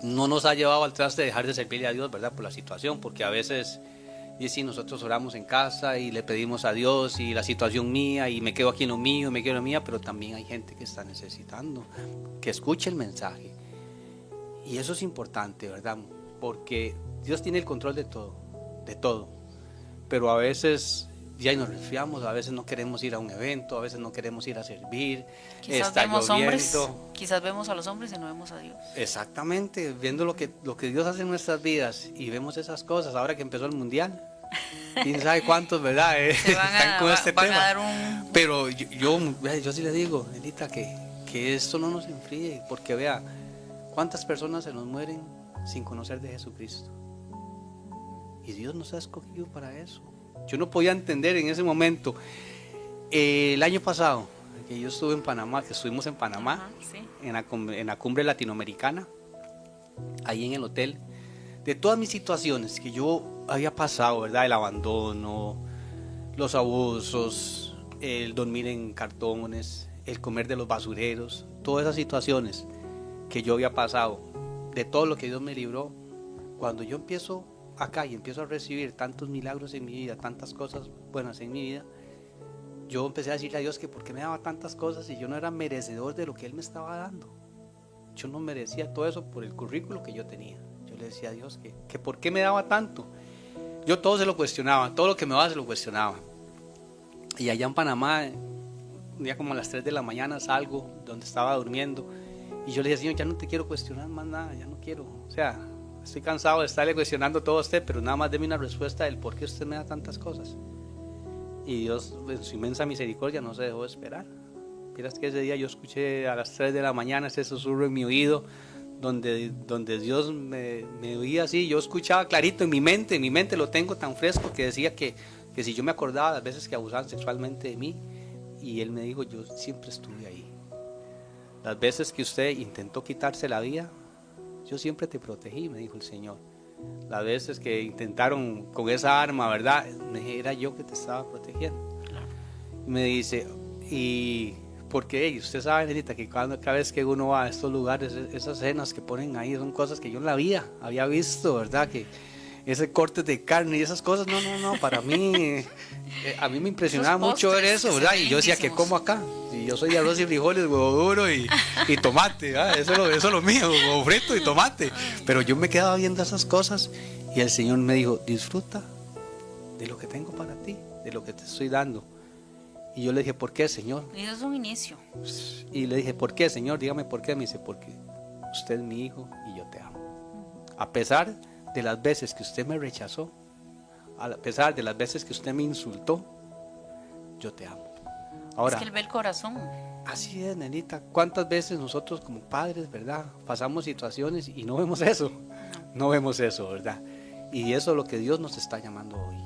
no nos ha llevado al traste de dejar de servirle a Dios, ¿verdad? Por la situación, porque a veces, y sí, nosotros oramos en casa y le pedimos a Dios y la situación mía y me quedo aquí en lo mío, me quedo en lo mía, pero también hay gente que está necesitando que escuche el mensaje. Y eso es importante, ¿verdad? Porque Dios tiene el control de todo. Pero a veces ya nos resfriamos, a veces no queremos ir a un evento, a veces no queremos ir a servir. Quizás vemos quizás vemos a los hombres y no vemos a Dios. Exactamente, viendo lo que Dios hace en nuestras vidas y vemos esas cosas ahora que empezó el mundial. Quién sabe cuántos, ¿verdad? Están con este tema. Pero yo sí le digo, Elita, que esto no nos enfríe, porque vea, cuántas personas se nos mueren sin conocer de Jesucristo. Y Dios nos ha escogido para eso. Yo no podía entender en ese momento. El año pasado, que yo estuve en Panamá, que estuvimos en Panamá, Ajá, sí. en la cumbre latinoamericana, ahí en el hotel, de todas mis situaciones que yo había pasado, ¿verdad? El abandono, los abusos, el dormir en cartones, el comer de los basureros, todas esas situaciones que yo había pasado, de todo lo que Dios me libró, cuando yo empiezo acá y empiezo a recibir tantos milagros en mi vida, tantas cosas buenas en mi vida, yo empecé a decirle a Dios que por qué me daba tantas cosas y yo no era merecedor de lo que Él me estaba dando. Yo no merecía todo eso por el currículo que yo tenía. Yo le decía a Dios que por qué me daba tanto. Yo todo se lo cuestionaba, todo lo que me daba se lo cuestionaba. Y allá en Panamá, un día como a las 3 de la mañana salgo donde estaba durmiendo y yo le decía, Señor, ya no te quiero cuestionar más nada, ya no quiero, o sea, estoy cansado de estarle cuestionando todo a usted, pero nada más deme una respuesta del por qué usted me da tantas cosas. Y Dios, en su inmensa misericordia, no se dejó de esperar. Miras que ese día yo escuché a las 3 de la mañana ese susurro en mi oído, donde Dios me oía así. Yo escuchaba clarito en mi mente lo tengo tan fresco, que decía que si yo me acordaba las veces que abusaban sexualmente de mí, y Él me dijo, yo siempre estuve ahí. Las veces que usted intentó quitarse la vida, yo siempre te protegí, me dijo el Señor. Las veces que intentaron con esa arma, ¿verdad? Era yo que te estaba protegiendo. Me dice, y porque usted sabe, Nenita, que cada vez que uno va a estos lugares, esas escenas que ponen ahí son cosas que yo en la vida había visto, ¿verdad? Que ese corte de carne y esas cosas, no, para mí, a mí me impresionaba mucho ver eso, ¿verdad? Y yo decía, ¿qué como acá? Y yo soy de arroz y frijoles, huevo duro y tomate, ¿verdad? Eso es lo mío, huevo frito y tomate. Pero yo me quedaba viendo esas cosas y el Señor me dijo, disfruta de lo que tengo para ti, de lo que te estoy dando. Y yo le dije, ¿por qué, Señor? Y eso es un inicio. Y le dije, ¿por qué, Señor? Dígame por qué. Me dice, porque usted es mi hijo y yo te amo. A pesar de las veces que usted me rechazó, a pesar de las veces que usted me insultó, yo te amo. Ahora, es que Él ve el corazón. Así es, Nenita. ¿Cuántas veces nosotros como padres, verdad, pasamos situaciones y no vemos eso? No vemos eso, ¿verdad? Y eso es lo que Dios nos está llamando hoy.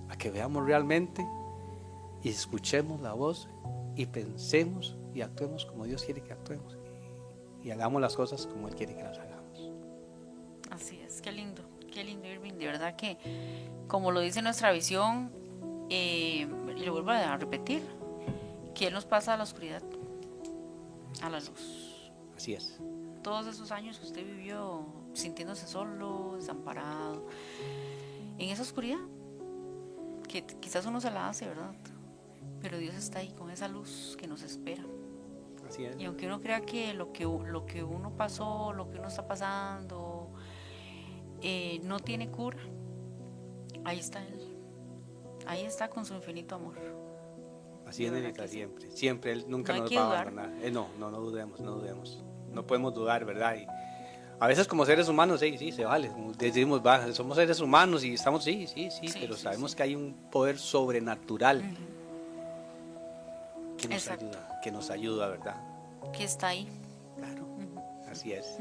A que veamos realmente y escuchemos la voz y pensemos y actuemos como Dios quiere que actuemos. Y hagamos las cosas como Él quiere que las hagamos. Así es, qué lindo, Irving. De verdad que, como lo dice nuestra visión, y lo vuelvo a repetir, que Él nos pasa a la oscuridad, a la luz. Así es. Todos esos años que usted vivió sintiéndose solo, desamparado, en esa oscuridad, que quizás uno se la hace, ¿verdad? Pero Dios está ahí con esa luz que nos espera. Así es. Y aunque uno crea que lo que uno pasó, lo que uno está pasando, no tiene cura, ahí está Él. Ahí está con su infinito amor. Así es, Nenita, siempre Él nunca nos va a abandonar. No dudemos. No podemos dudar, ¿verdad? Y a veces como seres humanos, sí, se vale. Decimos, somos seres humanos y estamos, sí, pero sabemos que hay un poder sobrenatural que nos ayuda, ¿verdad? Que está ahí. Claro, así es.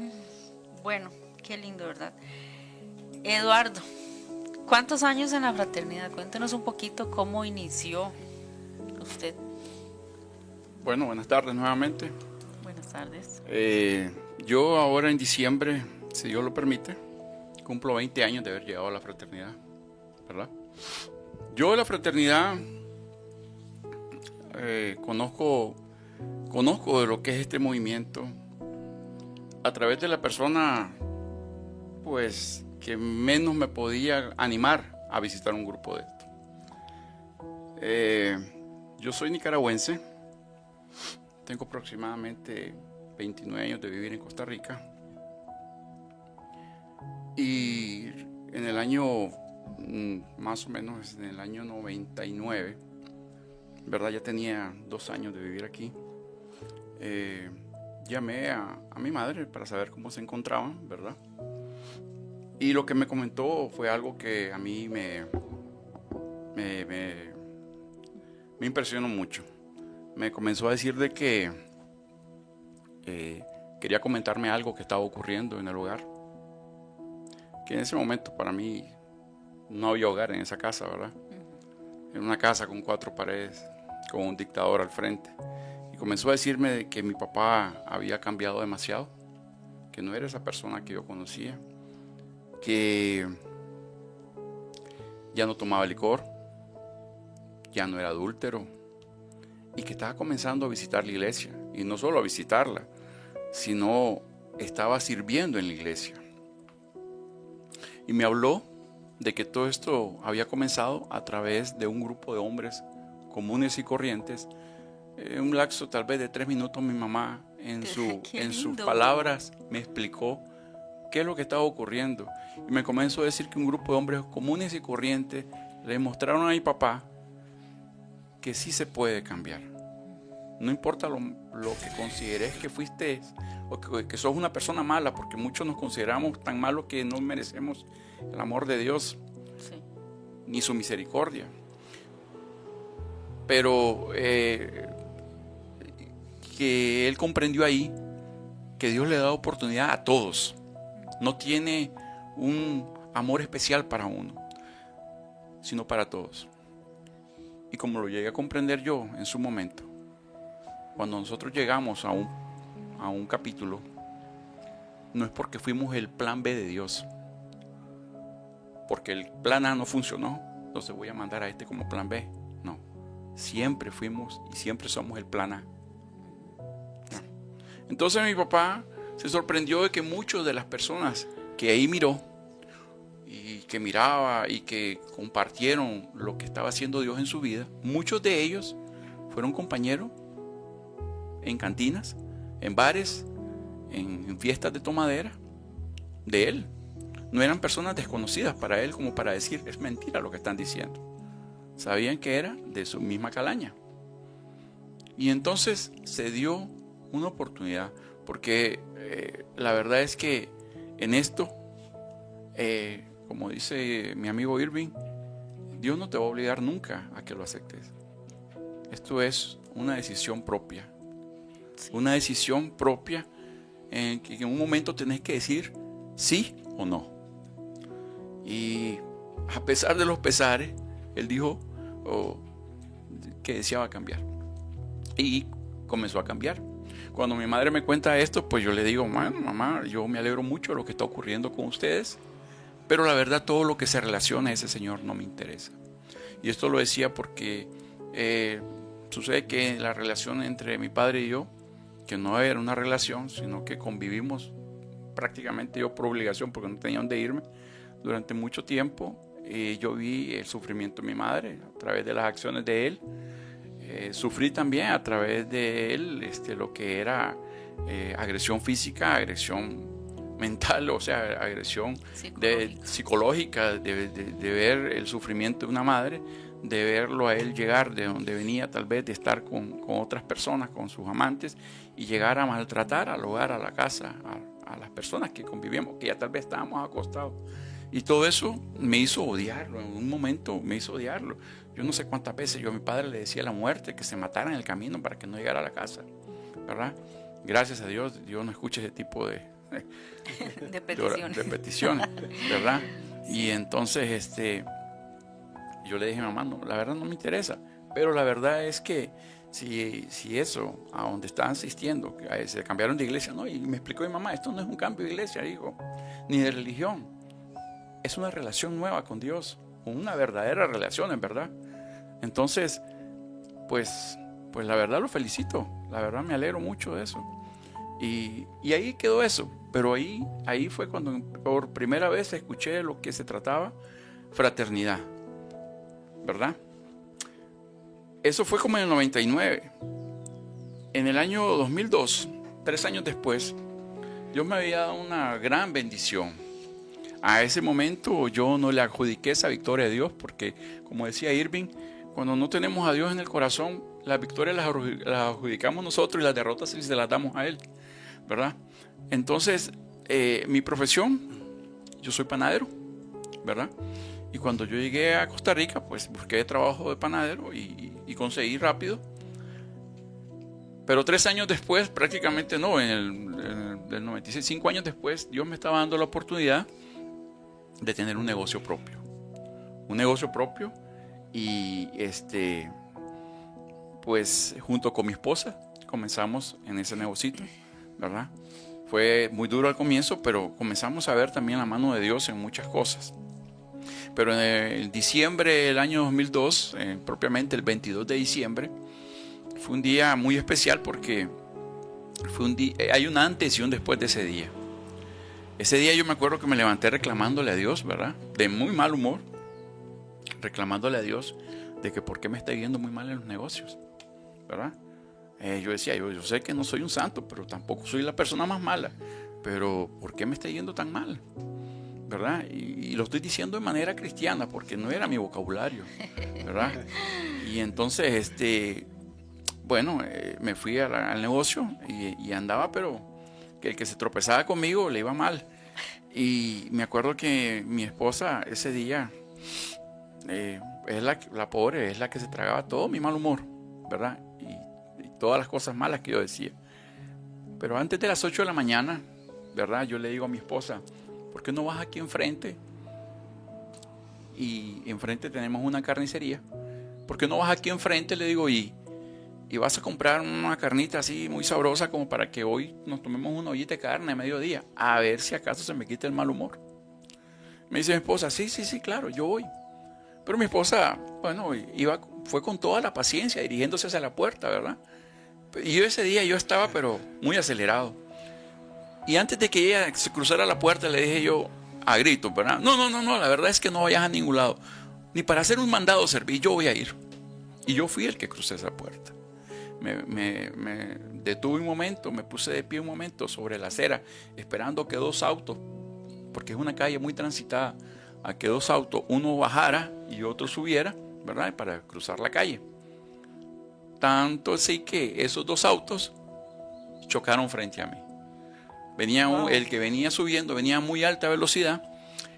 Bueno, qué lindo, ¿verdad? Eduardo, ¿cuántos años en la fraternidad? Cuéntenos un poquito cómo inició usted. Bueno, buenas tardes nuevamente. Buenas tardes. Yo ahora en diciembre, si Dios lo permite, cumplo 20 años de haber llegado a la fraternidad, ¿verdad? Yo de la fraternidad conozco de lo que es este movimiento a través de la persona, pues, que menos me podía animar a visitar un grupo de esto. Yo soy nicaragüense, tengo aproximadamente 29 años de vivir en Costa Rica y en el año, más o menos en el año 99, ¿verdad? Ya tenía 2 años de vivir aquí. Llamé a mi madre para saber cómo se encontraban, ¿verdad? Y lo que me comentó fue algo que a mí me impresionó mucho. Me comenzó a decir de que quería comentarme algo que estaba ocurriendo en el hogar. Que en ese momento para mí no había hogar en esa casa, ¿verdad? Era una casa con 4 paredes, con un dictador al frente. Y comenzó a decirme de que mi papá había cambiado demasiado, que no era esa persona que yo conocía, que ya no tomaba licor, ya no era adúltero y que estaba comenzando a visitar la iglesia, y no solo a visitarla, sino estaba sirviendo en la iglesia. Y me habló de que todo esto había comenzado a través de un grupo de hombres comunes y corrientes. En un lapso tal vez de 3 minutos mi mamá en sus palabras me explicó qué es lo que estaba ocurriendo, y me comenzó a decir que un grupo de hombres comunes y corrientes le mostraron a mi papá que sí se puede cambiar. No importa lo que consideres que fuiste o que sos una persona mala, porque muchos nos consideramos tan malos que no merecemos el amor de Dios, sí, ni su misericordia. Pero que él comprendió ahí que Dios le da oportunidad a todos. No tiene un amor especial para uno, sino para todos. Y como lo llegué a comprender yo en su momento, cuando nosotros llegamos a un capítulo, no es porque fuimos el plan B de Dios, porque el plan A no funcionó, entonces voy a mandar a este como plan B. No, siempre fuimos y siempre somos el plan A. Entonces mi papá se sorprendió de que muchas de las personas que ahí miró y que miraba y que compartieron lo que estaba haciendo Dios en su vida, muchos de ellos fueron compañeros en cantinas, en bares, en fiestas de tomadera de él. No eran personas desconocidas para él como para decir es mentira lo que están diciendo. Sabían que era de su misma calaña. Y entonces se dio una oportunidad, porque la verdad es que en esto, como dice mi amigo Irving, Dios no te va a obligar nunca a que lo aceptes. Esto es una decisión propia. Sí. Una decisión propia en que en un momento tenés que decir sí o no. Y a pesar de los pesares, él dijo que deseaba cambiar. Y comenzó a cambiar. Cuando mi madre me cuenta esto, pues yo le digo, mamá, yo me alegro mucho de lo que está ocurriendo con ustedes, pero la verdad todo lo que se relaciona a ese señor no me interesa. Y esto lo decía porque sucede que la relación entre mi padre y yo, que no era una relación, sino que convivimos prácticamente yo por obligación, porque no tenía dónde irme, durante mucho tiempo. Yo vi el sufrimiento de mi madre a través de las acciones de él. Sufrí también a través de él lo que era agresión física, agresión mental, o sea, agresión psicológica, de ver el sufrimiento de una madre, de verlo a él llegar de donde venía, tal vez de estar con otras personas, con sus amantes, y llegar a maltratar al hogar, a la casa, a las personas que convivíamos, que ya tal vez estábamos acostados. Y todo eso me hizo odiarlo, en un momento me hizo odiarlo. Yo no sé cuántas veces yo a mi padre le decía la muerte, que se matara en el camino para que no llegara a la casa, ¿verdad? Gracias a Dios, Dios no escucha ese tipo de peticiones, ¿verdad? Y entonces yo le dije a mi mamá, no, la verdad no me interesa, pero la verdad es que si eso, a donde estaban asistiendo, se cambiaron de iglesia, no, y me explicó mi mamá, esto no es un cambio de iglesia, hijo, ni de religión. Es una relación nueva con Dios, una verdadera relación, en verdad. Entonces, pues la verdad lo felicito, la verdad me alegro mucho de eso. Y ahí quedó eso, pero ahí fue cuando por primera vez escuché lo que se trataba, fraternidad, ¿verdad? Eso fue como en el 99. En el año 2002, 3 años después, Dios me había dado una gran bendición. A ese momento yo no le adjudiqué esa victoria a Dios, porque como decía Irving, cuando no tenemos a Dios en el corazón, las victorias las adjudicamos nosotros y las derrotas se las damos a Él, ¿verdad? Entonces, mi profesión, yo soy panadero, ¿verdad? Y cuando yo llegué a Costa Rica, pues busqué trabajo de panadero y conseguí rápido. Pero 3 años después, prácticamente no, en el 96, 5 años después, Dios me estaba dando la oportunidad de tener un negocio propio. Un negocio propio y pues junto con mi esposa comenzamos en ese negocito, ¿verdad? Fue muy duro al comienzo, pero comenzamos a ver también la mano de Dios en muchas cosas. Pero en el diciembre del año 2002, propiamente el 22 de diciembre, fue un día muy especial porque hay un antes y un después de ese día. Ese día yo me acuerdo que me levanté reclamándole a Dios, ¿verdad? De muy mal humor, reclamándole a Dios de que por qué me está yendo muy mal en los negocios, ¿verdad? Yo decía, yo sé que no soy un santo, pero tampoco soy la persona más mala, pero ¿por qué me está yendo tan mal? ¿Verdad? Y lo estoy diciendo de manera cristiana porque no era mi vocabulario, ¿verdad? Y entonces, bueno, me fui al negocio y andaba, pero que el que se tropezaba conmigo le iba mal. Y me acuerdo que mi esposa ese día, es la pobre, es la que se tragaba todo mi mal humor, ¿verdad? Y todas las cosas malas que yo decía. Pero antes de las 8 de la mañana, ¿verdad? Yo le digo a mi esposa, ¿por qué no vas aquí enfrente? Y enfrente tenemos una carnicería. ¿Por qué no vas aquí enfrente? Le digo, y vas a comprar una carnita así muy sabrosa como para que hoy nos tomemos una ollita de carne a mediodía, a ver si acaso se me quita el mal humor. Me dice mi esposa, sí, claro, yo voy. Pero mi esposa, bueno, fue con toda la paciencia dirigiéndose hacia la puerta, ¿verdad? Y yo ese día estaba pero muy acelerado. Y antes de que ella se cruzara la puerta le dije yo a gritos, ¿verdad? No, la verdad es que no vayas a ningún lado. Ni para hacer un mandado servir, yo voy a ir. Y yo fui el que crucé esa puerta. Me detuve un momento, me puse de pie un momento sobre la acera, esperando que dos autos, porque es una calle muy transitada, a que dos autos, uno bajara y otro subiera, ¿verdad? Para cruzar la calle. Tanto así que esos dos autos chocaron frente a mí. El que venía subiendo venía a muy alta velocidad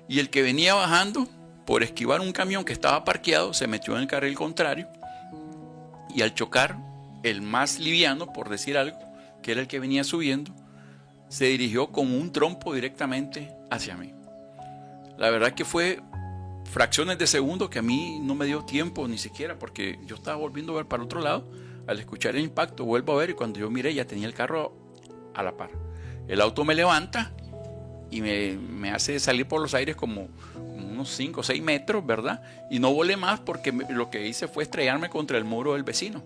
y el que venía bajando, por esquivar un camión que estaba parqueado, se metió en el carril contrario y al chocar, el más liviano, por decir algo, que era el que venía subiendo, se dirigió con un trompo directamente hacia mí. La verdad que fue fracciones de segundo que a mí no me dio tiempo ni siquiera, porque yo estaba volviendo a ver para otro lado. Al escuchar el impacto vuelvo a ver y cuando yo miré ya tenía el carro a la par. El auto me levanta y me hace salir por los aires como unos 5 o 6 metros, ¿verdad? Y no volé más porque lo que hice fue estrellarme contra el muro del vecino,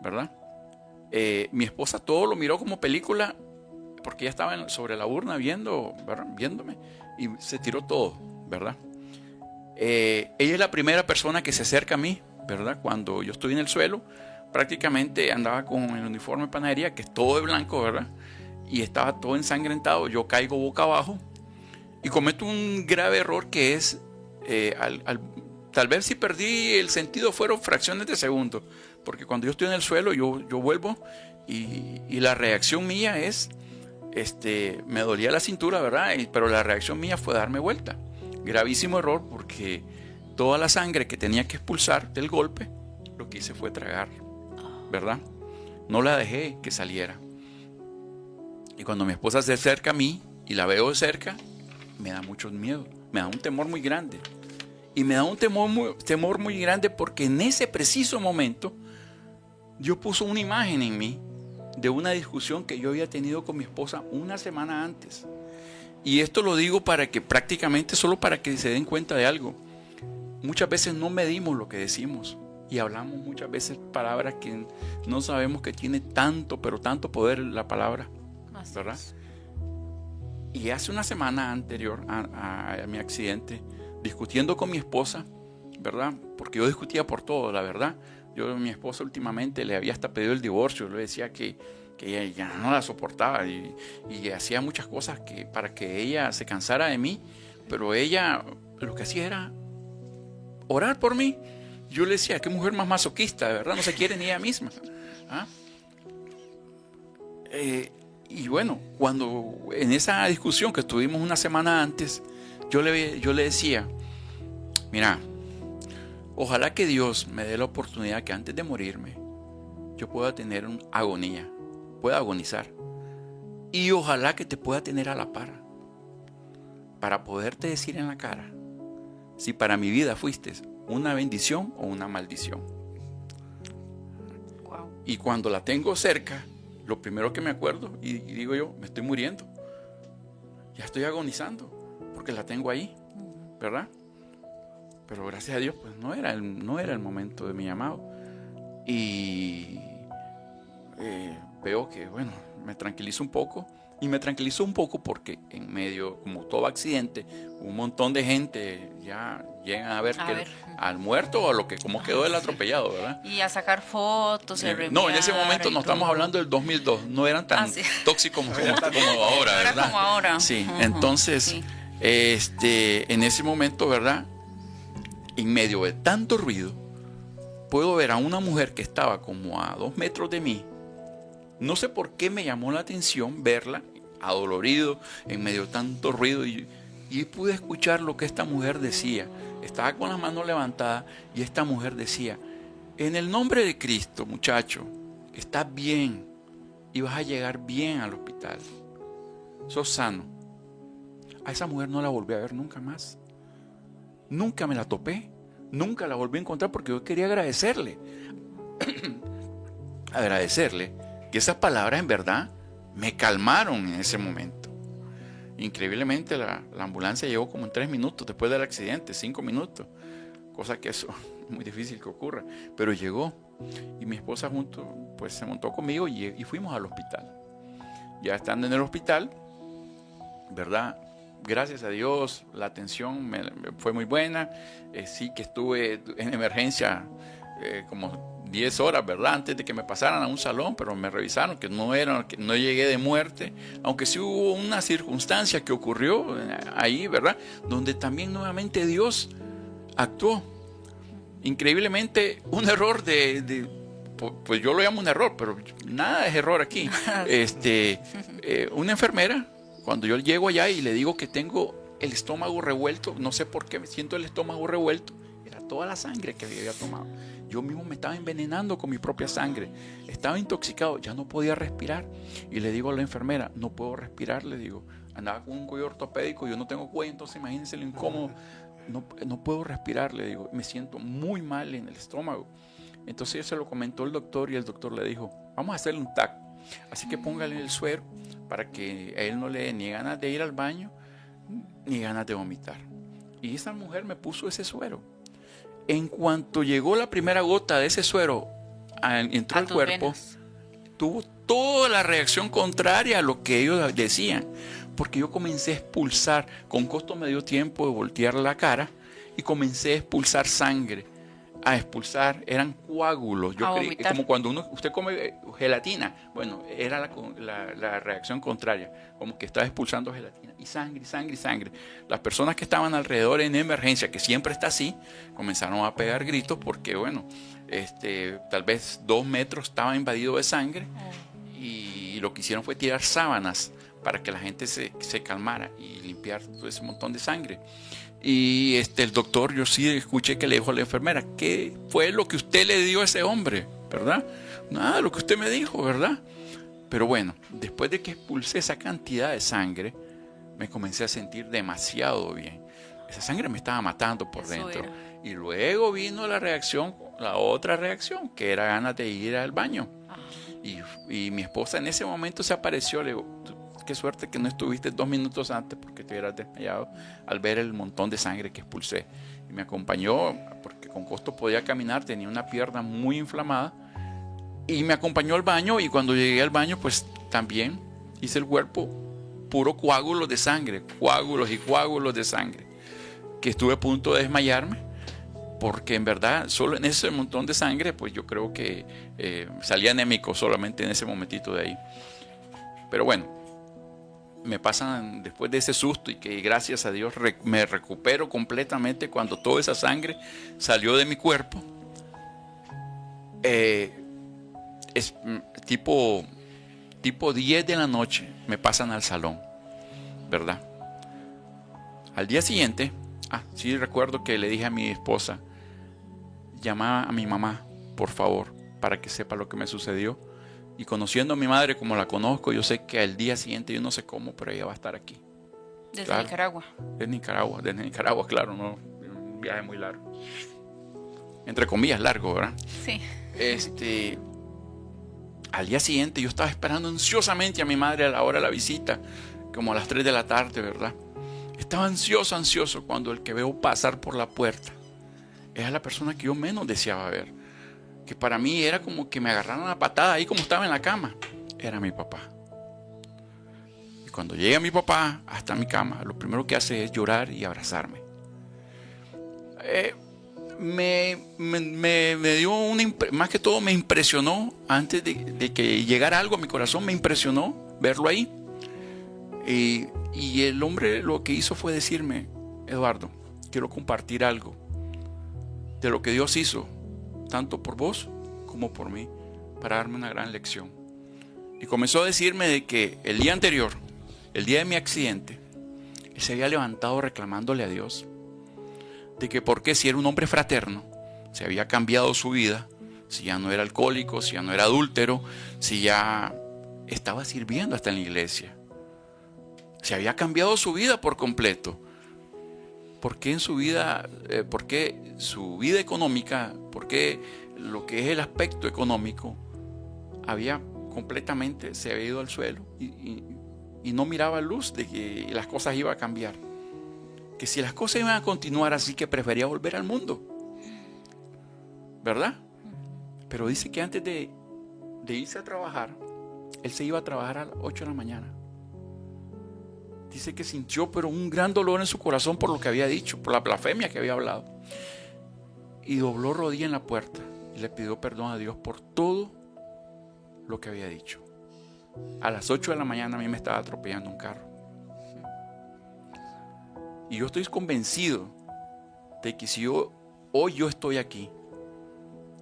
¿verdad? Mi esposa todo lo miró como película porque ella estaba sobre la urna viéndome y se tiró todo, ¿verdad? Ella es la primera persona que se acerca a mí, ¿verdad? Cuando yo estoy en el suelo, prácticamente andaba con el uniforme de panadería, que es todo de blanco, ¿verdad? Y estaba todo ensangrentado. Yo caigo boca abajo y cometo un grave error que es, tal vez si perdí el sentido fueron fracciones de segundo, porque cuando yo estoy en el suelo yo vuelvo y la reacción mía es, me dolía la cintura, ¿verdad? Pero la reacción mía fue darme vuelta. Gravísimo error porque toda la sangre que tenía que expulsar del golpe, lo que hice fue tragar, ¿verdad? No la dejé que saliera. Y cuando mi esposa se acerca a mí y la veo de cerca, me da mucho miedo, me da un temor muy grande. Y me da un temor muy grande porque en ese preciso momento Dios puso una imagen en mí de una discusión que yo había tenido con mi esposa una semana antes. Y esto lo digo prácticamente solo para que se den cuenta de algo. Muchas veces no medimos lo que decimos y hablamos muchas veces palabras que no sabemos que tiene tanto, pero tanto poder la palabra, ¿verdad? Y hace una semana anterior a mi accidente, discutiendo con mi esposa, ¿verdad? Porque yo discutía por todo, la verdad. Yo a mi esposa últimamente le había hasta pedido el divorcio. Yo le decía que ella ya no la soportaba y hacía muchas cosas para que ella se cansara de mí, pero ella lo que hacía era orar por mí. Yo le decía, qué mujer más masoquista, de verdad, no se quiere ni ella misma. ¿Ah? Y bueno, cuando en esa discusión que tuvimos una semana antes, yo le decía, mira, ojalá que Dios me dé la oportunidad que antes de morirme yo pueda tener una agonía, pueda agonizar, y ojalá que te pueda tener a la par para poderte decir en la cara si para mi vida fuiste una bendición o una maldición. Wow. Y cuando la tengo cerca, lo primero que me acuerdo y digo yo, me estoy muriendo, ya estoy agonizando porque la tengo ahí, ¿verdad? Pero gracias a Dios pues no era el momento de mi llamado. Y veo que bueno, me tranquilizo un poco. Y me tranquilizó un poco porque en medio, como todo accidente, un montón de gente ya llegan a ver al muerto o a lo que como quedó el atropellado, ¿verdad? Y a sacar fotos. No, en ese momento no estamos hablando del 2002, no eran tan tóxicos como ahora, ¿verdad? Era como ahora. Sí, entonces, sí. En ese momento, ¿verdad? En medio de tanto ruido, puedo ver a una mujer que estaba como a 2 metros de mí. No sé por qué me llamó la atención verla adolorido en medio de tanto ruido y pude escuchar lo que esta mujer decía. Estaba con las manos levantadas y esta mujer decía, en el nombre de Cristo, muchacho, estás bien, y vas a llegar bien al hospital. Sos sano. A esa mujer no la volví a ver nunca más. Nunca me la topé. Nunca la volví a encontrar porque yo quería agradecerle. Agradecerle que esas palabras en verdad me calmaron en ese momento. Increíblemente la ambulancia llegó como en 3 minutos después del accidente, 5 minutos. Cosa que eso es muy difícil que ocurra. Pero llegó. Y mi esposa pues se montó conmigo y fuimos al hospital. Ya estando en el hospital, ¿verdad? Gracias a Dios, la atención fue muy buena. Sí que estuve en emergencia como 10 horas, ¿verdad? Antes de que me pasaran a un salón, pero me revisaron que no llegué de muerte. Aunque sí hubo una circunstancia que ocurrió ahí, ¿verdad? Donde también nuevamente Dios actuó. Increíblemente, un error pues yo lo llamo un error, pero nada es error aquí. Una enfermera, cuando yo llego allá y le digo que tengo el estómago revuelto, no sé por qué me siento el estómago revuelto, era toda la sangre que había tomado. Yo mismo me estaba envenenando con mi propia sangre, estaba intoxicado, ya no podía respirar. Y le digo a la enfermera, no puedo respirar, le digo, andaba con un cuello ortopédico, yo no tengo cuello, entonces imagínense lo incómodo. No puedo respirar, le digo, me siento muy mal en el estómago. Entonces se lo comentó el doctor y el doctor le dijo, vamos a hacerle un TAC, así que póngale el suero para que a él no le dé ni ganas de ir al baño ni ganas de vomitar. Y esa mujer me puso ese suero. En cuanto llegó la primera gota de ese suero, entró al cuerpo, venas, tuvo toda la reacción contraria a lo que ellos decían. Porque yo comencé a expulsar, con costo me dio tiempo de voltear la cara y comencé a expulsar sangre. A expulsar, eran coágulos. Yo creí, como cuando usted come gelatina. Bueno, era la reacción contraria, como que estaba expulsando gelatina. Y sangre, sangre, sangre. Las personas que estaban alrededor en emergencia, que siempre está así, comenzaron a pegar gritos porque, bueno, tal vez 2 metros estaba invadido de sangre y lo que hicieron fue tirar sábanas para que la gente se calmara y limpiar todo ese montón de sangre. Y el doctor, yo sí escuché que le dijo a la enfermera, ¿qué fue lo que usted le dio a ese hombre? ¿Verdad? Nada, lo que usted me dijo, ¿verdad? Pero bueno, después de que expulsé esa cantidad de sangre, me comencé a sentir demasiado bien. Esa sangre me estaba matando por dentro. Y luego vino la otra reacción, que era ganas de ir al baño. Y mi esposa en ese momento se apareció, le digo, qué suerte que no estuviste 2 minutos antes porque te hubieras desmayado al ver el montón de sangre que expulsé. Y me acompañó porque con costo podía caminar, tenía una pierna muy inflamada y me acompañó al baño y cuando llegué al baño pues también hice el cuerpo puro coágulos de sangre, coágulos y coágulos de sangre, que estuve a punto de desmayarme porque en verdad solo en ese montón de sangre pues yo creo que salí anémico solamente en ese momentito de ahí. Pero bueno, me pasan después de ese susto y que gracias a Dios me recupero completamente cuando toda esa sangre salió de mi cuerpo. Es tipo 10 de la noche me pasan al salón, ¿verdad? Al día siguiente, sí recuerdo que le dije a mi esposa, llama a mi mamá, por favor, para que sepa lo que me sucedió. Y conociendo a mi madre como la conozco, yo sé que al día siguiente, yo no sé cómo, pero ella va a estar aquí. Desde Nicaragua. Desde Nicaragua, claro, no, un viaje muy largo. Entre comillas, largo, ¿verdad? Sí. Al día siguiente yo estaba esperando ansiosamente a mi madre a la hora de la visita, como a las 3 de la tarde, ¿verdad? Estaba ansioso cuando el que veo pasar por la puerta era la persona que yo menos deseaba ver. Que para mí era como que me agarraran a patada ahí como estaba en la cama. Era mi papá. Y cuando llega mi papá hasta mi cama, lo primero que hace es llorar y abrazarme. Me dio más que todo me impresionó, antes de que llegara algo a mi corazón, me impresionó verlo ahí. Y el hombre lo que hizo fue decirme, Eduardo, quiero compartir algo de lo que Dios hizo, tanto por vos como por mí, para darme una gran lección. Y comenzó a decirme de que el día anterior, el día de mi accidente, él se había levantado reclamándole a Dios de que por qué, si era un hombre fraterno, se había cambiado su vida, si ya no era alcohólico, si ya no era adúltero, si ya estaba sirviendo hasta en la iglesia. Se había cambiado su vida por completo. ¿Por qué en su vida, por qué su vida económica, por qué lo que es el aspecto económico se había ido al suelo y no miraba luz de que las cosas iban a cambiar? Que si las cosas iban a continuar así, que prefería volver al mundo, ¿verdad? Pero dice que antes de irse a trabajar, él se iba a trabajar a las 8 de la mañana. Dice que sintió pero un gran dolor en su corazón por lo que había dicho, por la blasfemia que había hablado. Y dobló rodilla en la puerta y le pidió perdón a Dios por todo lo que había dicho. A las 8 de la mañana a mí me estaba atropellando un carro. Y yo estoy convencido de que si hoy yo estoy aquí,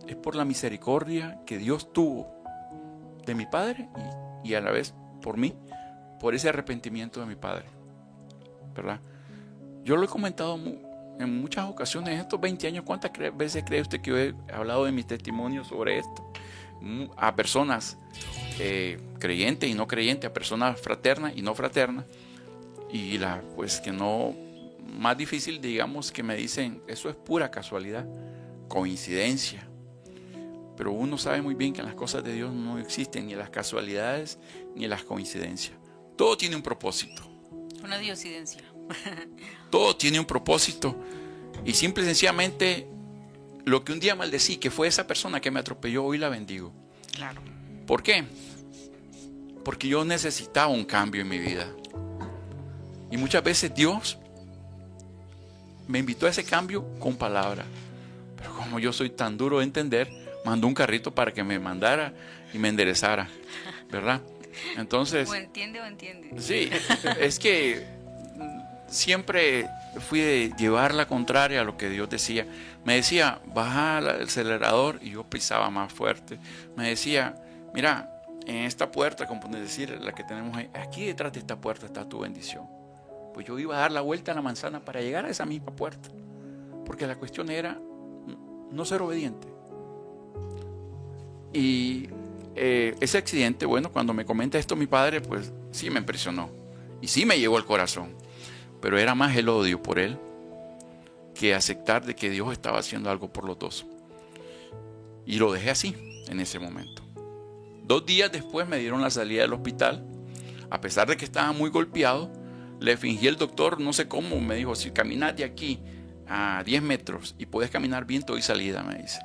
es por la misericordia que Dios tuvo de mi padre y a la vez por mí, por ese arrepentimiento de mi padre, ¿verdad? Yo lo he comentado en muchas ocasiones en estos 20 años. ¿Cuántas veces cree usted que yo he hablado de mis testimonios sobre esto? A personas creyentes y no creyentes, a personas fraternas y no fraternas. Y pues que no, más difícil, digamos, que me dicen, eso es pura casualidad, coincidencia. Pero uno sabe muy bien que en las cosas de Dios no existen ni las casualidades ni las coincidencias. Todo tiene un propósito. Una diosidencia. Todo tiene un propósito. Y simple y sencillamente, lo que un día maldecí, que fue esa persona que me atropelló, hoy la bendigo. Claro. ¿Por qué? Porque yo necesitaba un cambio en mi vida. Y muchas veces Dios me invitó a ese cambio con palabras. Pero como yo soy tan duro de entender, mandó un carrito para que me mandara y me enderezara, ¿verdad? Entonces, O entiende. sí, es que siempre fui de llevar la contraria a lo que Dios decía. Me decía, baja el acelerador, y yo pisaba más fuerte. Me decía, mira, en esta puerta, como decir, la que tenemos ahí, aquí detrás de esta puerta está tu bendición. Pues yo iba a dar la vuelta a la manzana para llegar a esa misma puerta, porque la cuestión era no ser obediente. Y ese accidente, bueno, cuando me comenta esto mi padre, pues sí me impresionó y sí me llegó al corazón, pero era más el odio por él que aceptar de que Dios estaba haciendo algo por los dos. Y lo dejé así en ese momento. 2 días después me dieron la salida del hospital. A pesar de que estaba muy golpeado, le fingí el doctor, no sé cómo, me dijo, si caminas de aquí a 10 metros y puedes caminar bien, te doy salida, me dice.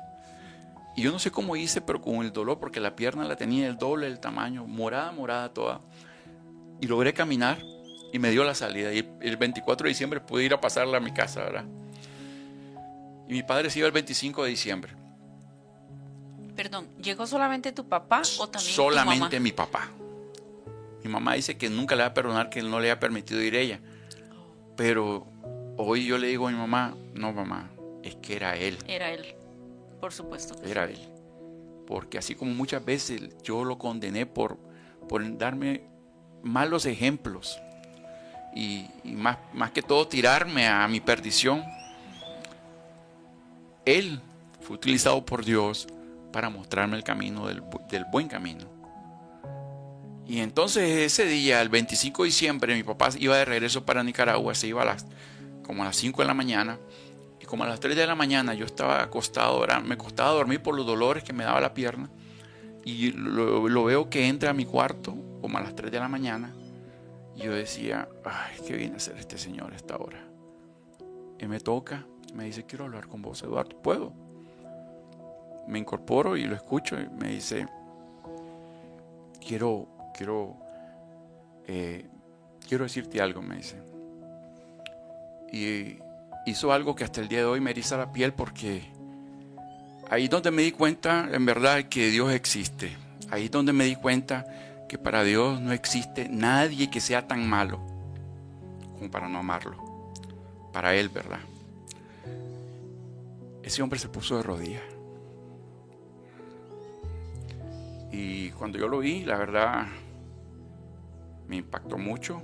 Y yo no sé cómo hice, pero con el dolor, porque la pierna la tenía el doble del tamaño, morada toda. Y logré caminar y me dio la salida. Y el 24 de diciembre pude ir a pasarla a mi casa, ¿verdad? Y mi padre se iba el 25 de diciembre. Perdón, ¿llegó solamente tu papá o también solamente tu mamá? Mi papá. Mi mamá dice que nunca le va a perdonar que él no le haya permitido ir ella. Pero hoy yo le digo a mi mamá, no mamá, es que era él. Era él, por supuesto que Era sí. él. Porque así como muchas veces yo lo condené por darme malos ejemplos y más que todo tirarme a mi perdición, él fue utilizado por Dios para mostrarme el camino del buen camino. Y entonces ese día, el 25 de diciembre, mi papá iba de regreso para Nicaragua, se iba como a las 5 de la mañana, y como a las 3 de la mañana yo estaba acostado, me costaba dormir por los dolores que me daba la pierna, y lo veo que entra a mi cuarto como a las 3 de la mañana, y yo decía, ay, ¿qué viene a hacer este señor a esta hora? Y me toca, me dice, quiero hablar con vos, Eduardo. ¿Puedo? Me incorporo y lo escucho y me dice, quiero decirte algo, me dice. Y hizo algo que hasta el día de hoy me eriza la piel, porque ahí es donde me di cuenta en verdad que Dios existe. Ahí es donde me di cuenta que para Dios no existe nadie que sea tan malo como para no amarlo. Para Él, ¿verdad? Ese hombre se puso de rodillas. Y cuando yo lo vi, la verdad, me impactó mucho,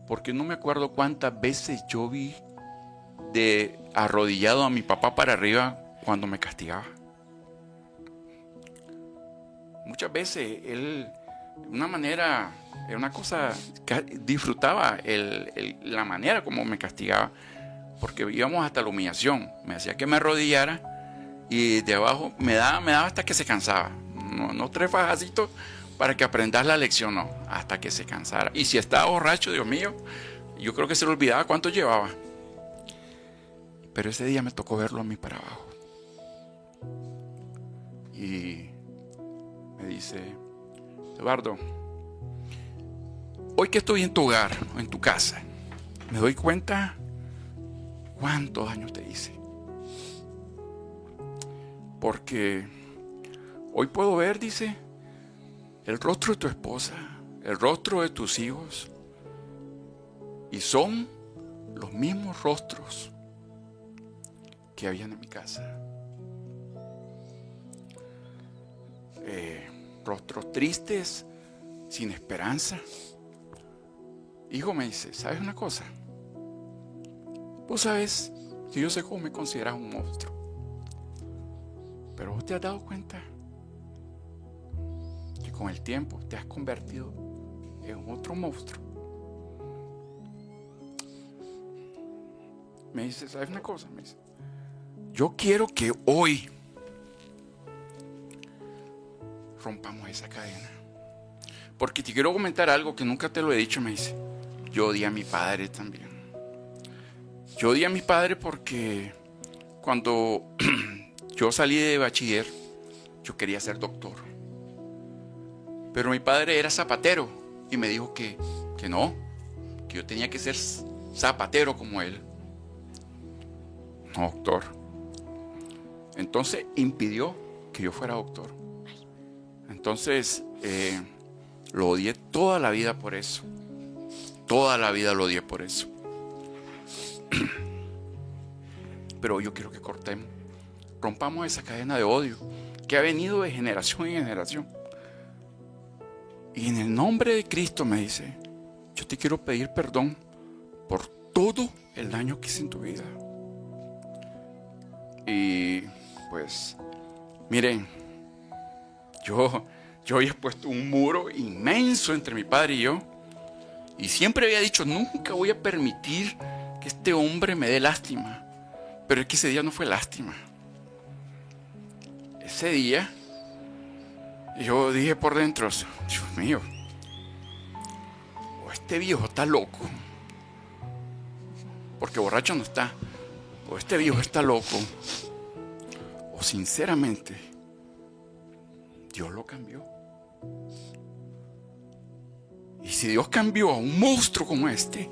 porque no me acuerdo cuántas veces yo vi de arrodillado a mi papá para arriba cuando me castigaba. Muchas veces él una manera, era una cosa que disfrutaba la manera como me castigaba, porque íbamos hasta la humillación. Me hacía que me arrodillara y de abajo me daba hasta que se cansaba. No 3 fajacitos para que aprendas la lección, no, hasta que se cansara. Y si estaba borracho, Dios mío, yo creo que se le olvidaba cuánto llevaba. Pero ese día me tocó verlo a mí para abajo. Y me dice: Eduardo, hoy que estoy en tu hogar, en tu casa, me doy cuenta cuántos daños te hice. Porque hoy puedo ver, dice, el rostro de tu esposa, el rostro de tus hijos, y son los mismos rostros que habían en mi casa. Rostros tristes, sin esperanza. Hijo, me dice, ¿sabes una cosa? Vos sabes que yo sé cómo me consideras un monstruo, pero vos te has dado cuenta que con el tiempo te has convertido en otro monstruo. Me dice, ¿sabes una cosa? Me dice, yo quiero que hoy rompamos esa cadena, porque te quiero comentar algo que nunca te lo he dicho. Me dice, yo odié a mi padre también. Yo odié a mi padre porque cuando yo salí de bachiller, yo quería ser doctor, pero mi padre era zapatero y me dijo que no, que yo tenía que ser zapatero como él, no doctor. Entonces impidió que yo fuera doctor. Entonces lo odié toda la vida por eso. Toda la vida lo odié por eso. Pero yo quiero que cortemos, rompamos esa cadena de odio que ha venido de generación en generación. Y en el nombre de Cristo, me dice, yo te quiero pedir perdón por todo el daño que hice en tu vida. Y pues, miren, yo había puesto un muro inmenso entre mi padre y yo, y siempre había dicho, nunca voy a permitir que este hombre me dé lástima. Pero es que ese día no fue lástima. Ese día yo dije por dentro, Dios mío, o este viejo está loco, porque borracho no está, o este viejo está loco, o sinceramente Dios lo cambió. Y si Dios cambió a un monstruo como este,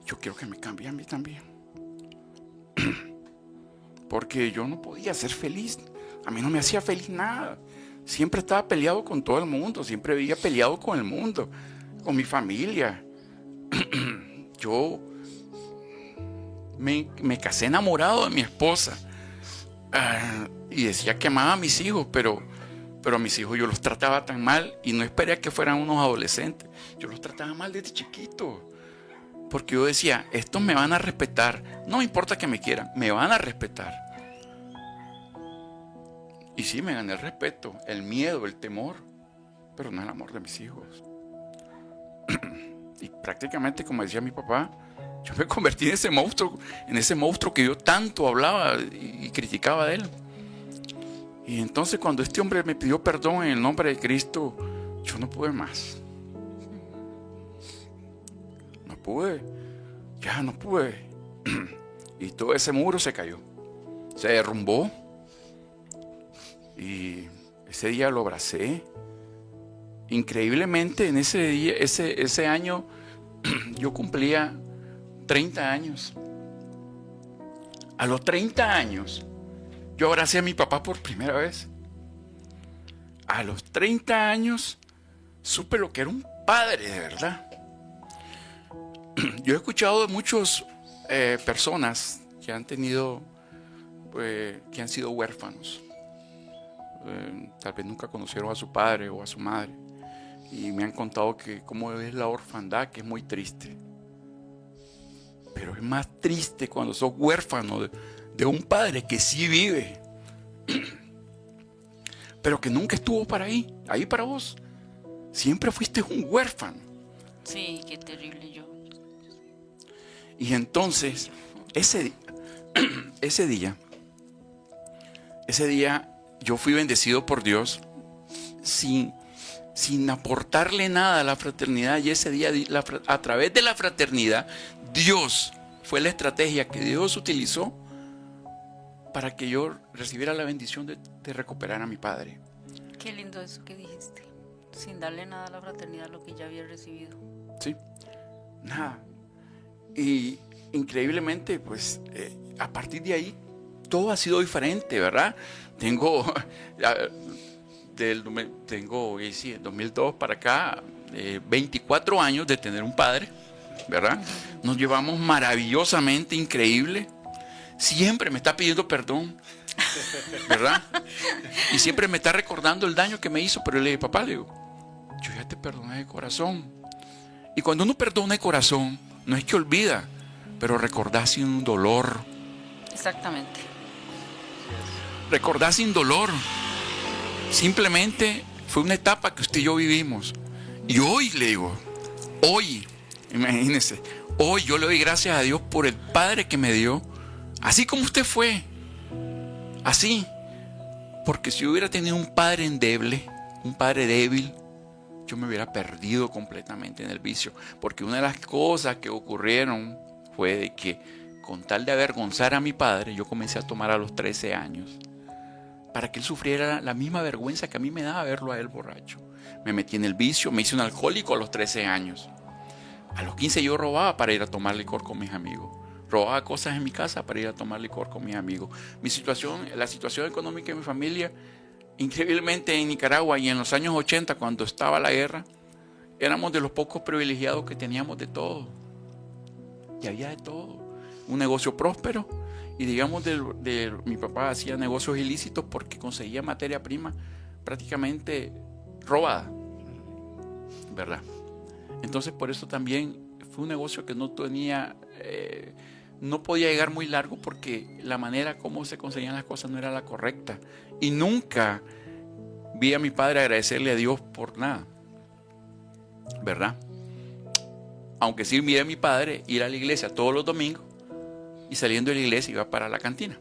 yo quiero que me cambie a mí también. Porque yo no podía ser feliz. A mí no me hacía feliz nada. Siempre estaba peleado con todo el mundo. Siempre había peleado con el mundo, con mi familia. Yo me casé enamorado de mi esposa. Y decía que amaba a mis hijos, pero a mis hijos yo los trataba tan mal, y no esperé a que fueran unos adolescentes. Yo los trataba mal desde chiquito. Porque yo decía, estos me van a respetar. No me importa que me quieran, me van a respetar. Y sí, me gané el respeto, el miedo, el temor, pero no el amor de mis hijos. Y prácticamente, como decía mi papá, yo me convertí en ese monstruo que yo tanto hablaba y criticaba de él. Y entonces cuando este hombre me pidió perdón en el nombre de Cristo, yo no pude más. Ya no pude. Y todo ese muro se cayó, se derrumbó. Y ese día lo abracé. Increíblemente, en ese día, ese año, yo cumplía 30 años. A los 30 años, yo abracé a mi papá por primera vez. A los 30 años, supe lo que era un padre de verdad. Yo he escuchado de muchas personas que han tenido, que han sido huérfanos. Tal vez nunca conocieron a su padre o a su madre, y me han contado que cómo es la orfandad, que es muy triste. Pero es más triste cuando sos huérfano de un padre que sí vive. pero que nunca estuvo ahí para vos. Siempre fuiste un huérfano. Sí, qué terrible yo. Y entonces, ese día yo fui bendecido por Dios sin aportarle nada a la fraternidad. Y ese día, a través de la fraternidad, Dios fue la estrategia que Dios utilizó para que yo recibiera la bendición de recuperar a mi padre. Qué lindo eso que dijiste. Sin darle nada a la fraternidad, lo que ya había recibido. Sí, nada. Y increíblemente, pues, a partir de ahí, todo ha sido diferente, ¿verdad? Tengo, del 2002 para acá, 24 años de tener un padre, ¿verdad? Nos llevamos maravillosamente, increíble. Siempre me está pidiendo perdón, ¿verdad? Y siempre me está recordando el daño que me hizo, pero le dije, papá, le digo, yo ya te perdoné de corazón. Y cuando uno perdona de corazón, no es que olvida, pero recordás sin dolor. Exactamente. Recordás sin dolor. Simplemente fue una etapa que usted y yo vivimos. Y hoy le digo, hoy, imagínese, hoy yo le doy gracias a Dios por el padre que me dio, así como usted fue, así. Porque si yo hubiera tenido un padre endeble, un padre débil, yo me hubiera perdido completamente en el vicio. Porque una de las cosas que ocurrieron fue de que, con tal de avergonzar a mi padre, yo comencé a tomar a los 13 años. Para que él sufriera la misma vergüenza que a mí me daba verlo a él borracho. Me metí en el vicio, me hice un alcohólico a los 13 años. A los 15 yo robaba para ir a tomar licor con mis amigos. Robaba cosas en mi casa para ir a tomar licor con mis amigos. La situación económica de mi familia, increíblemente en Nicaragua y en los años 80, cuando estaba la guerra, éramos de los pocos privilegiados que teníamos de todo. Y había de todo. Un negocio próspero. Y digamos, mi papá hacía negocios ilícitos porque conseguía materia prima prácticamente robada, ¿verdad? Entonces por eso también fue un negocio que no tenía, no podía llegar muy largo porque la manera como se conseguían las cosas no era la correcta. Y nunca vi a mi padre agradecerle a Dios por nada, ¿verdad? Aunque sí vi a mi padre ir a la iglesia todos los domingos y saliendo de la iglesia iba para la cantina,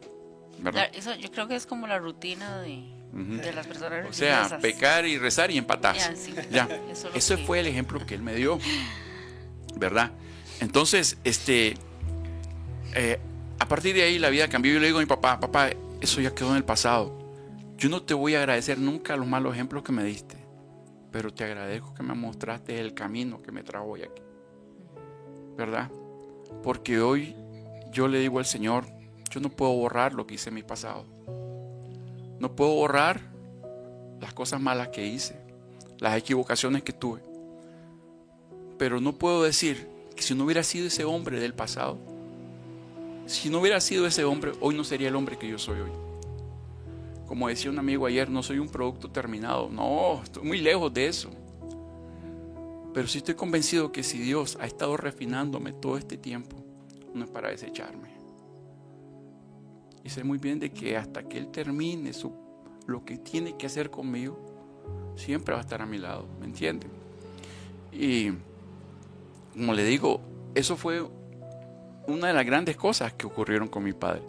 ¿verdad? Eso yo creo que es como la rutina de las personas religiosas. O sea, pecar y rezar y empatarse. Sí. Ya. Ese fue el ejemplo que él me dio, ¿verdad? Entonces, a partir de ahí la vida cambió. Yo le digo a mi papá, papá, eso ya quedó en el pasado. Yo no te voy a agradecer nunca los malos ejemplos que me diste, pero te agradezco que me mostraste el camino que me trajo hoy aquí, ¿verdad? Porque hoy yo le digo al Señor, yo no puedo borrar lo que hice en mi pasado. No puedo borrar las cosas malas que hice, las equivocaciones que tuve. Pero no puedo decir que si no hubiera sido ese hombre del pasado, si no hubiera sido ese hombre, hoy no sería el hombre que yo soy hoy. Como decía un amigo ayer, no soy un producto terminado. No, estoy muy lejos de eso. Pero sí estoy convencido que si Dios ha estado refinándome todo este tiempo, no es para desecharme. Y sé muy bien de que hasta que Él termine lo que tiene que hacer conmigo, siempre va a estar a mi lado, ¿me entienden? Y como le digo, eso fue una de las grandes cosas que ocurrieron con mi padre.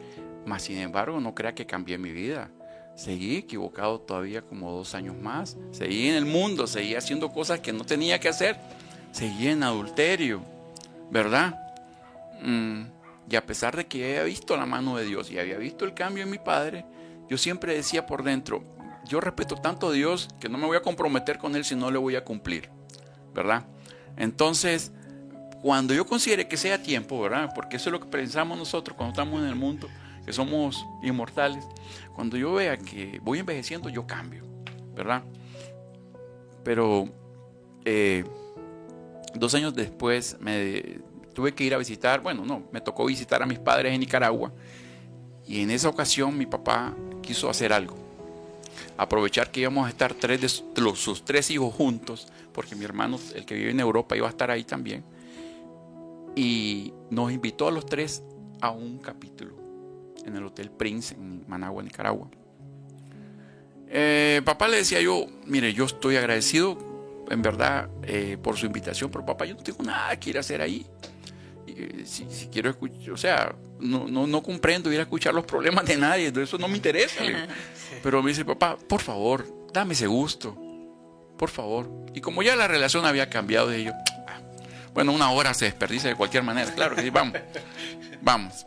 Mas sin embargo, no crea que cambié mi vida. Seguí equivocado todavía como 2 años más. Seguí en el mundo, seguí haciendo cosas que no tenía que hacer. Seguí en adulterio, ¿verdad? Y a pesar de que había visto la mano de Dios y había visto el cambio en mi padre, yo siempre decía por dentro, yo respeto tanto a Dios que no me voy a comprometer con Él si no le voy a cumplir, ¿verdad? Entonces, cuando yo considere que sea tiempo, ¿verdad? Porque eso es lo que pensamos nosotros cuando estamos en el mundo, que somos inmortales. Cuando yo vea que voy envejeciendo, yo cambio, ¿verdad? Pero 2 años después tuve que ir a visitar, me tocó visitar a mis padres en Nicaragua. Y en esa ocasión mi papá quiso hacer algo. Aprovechar que íbamos a estar sus 3 hijos juntos, porque mi hermano, el que vive en Europa, iba a estar ahí también. Y nos invitó a los 3 a un capítulo en el Hotel Prince en Managua, Nicaragua. Papá, le decía yo, mire, yo estoy agradecido en verdad por su invitación, pero papá, yo no tengo nada que ir a hacer ahí. Si quiero escuchar, o sea, no comprendo ir a escuchar los problemas de nadie, eso no me interesa. Pero me dice, papá, por favor, dame ese gusto, por favor. Y como ya la relación había cambiado de ello, bueno, una hora se desperdicia de cualquier manera, claro que sí, vamos.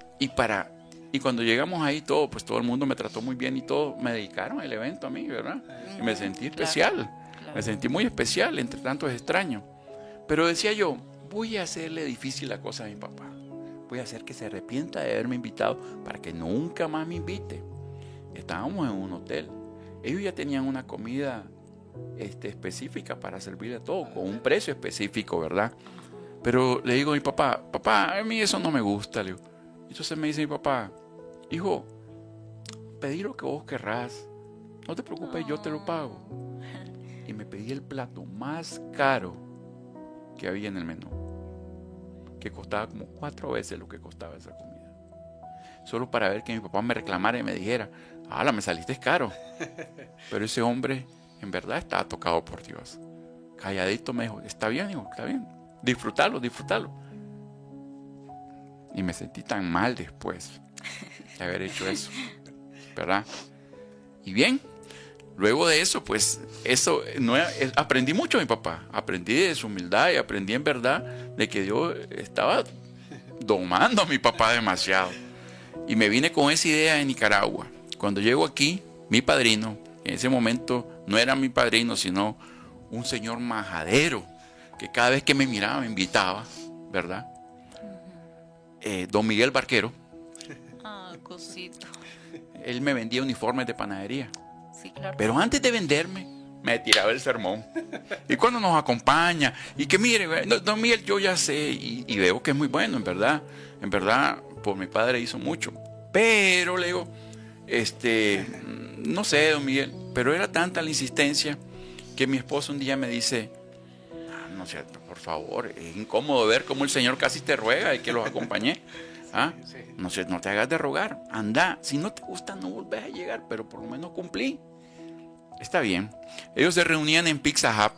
Y cuando llegamos ahí pues todo el mundo me trató muy bien y todo, me dedicaron el evento a mí, ¿verdad? Y me sentí especial, claro. Me sentí muy especial, entre tantos extraños. Pero decía yo, voy a hacerle difícil la cosa a mi papá. Voy a hacer que se arrepienta de haberme invitado para que nunca más me invite. Estábamos en un hotel. Ellos ya tenían una comida específica para servirle a todo, con un precio específico, ¿verdad? Pero le digo a mi papá, a mí eso no me gusta, le digo. Entonces me dice mi papá, hijo, pedí lo que vos querrás, no te preocupes, yo te lo pago. Y me pedí el plato más caro que había en el menú, que costaba como 4 veces lo que costaba esa comida, solo para ver que mi papá me reclamara y me dijera, me saliste caro. Pero ese hombre en verdad estaba tocado por Dios. Calladito me dijo, está bien, hijo, está bien, disfrútalo. Y me sentí tan mal después de haber hecho eso, ¿verdad? Y bien, luego de eso, pues, aprendí mucho de mi papá. Aprendí de su humildad y aprendí en verdad de que Dios estaba domando a mi papá demasiado. Y me vine con esa idea de Nicaragua. Cuando llego aquí, mi padrino, en ese momento no era mi padrino, sino un señor majadero, que cada vez que me miraba me invitaba, ¿verdad? Don Miguel Barquero. Cosito. Él me vendía uniformes de panadería. Sí, claro. Pero antes de venderme, me tiraba el sermón. Y cuando nos acompaña, y que mire, don Miguel, yo ya sé, y veo que es muy bueno, en verdad. En verdad, por mi padre hizo mucho. Pero le digo, no sé, don Miguel, pero era tanta la insistencia que mi esposo un día me dice, no sé, por favor, es incómodo ver cómo el Señor casi te ruega y que los acompañé. Sí. No sé, no te hagas de rogar, anda, si no te gusta no volvés a llegar, pero por lo menos cumplí. Está bien. Ellos se reunían en Pizza Hut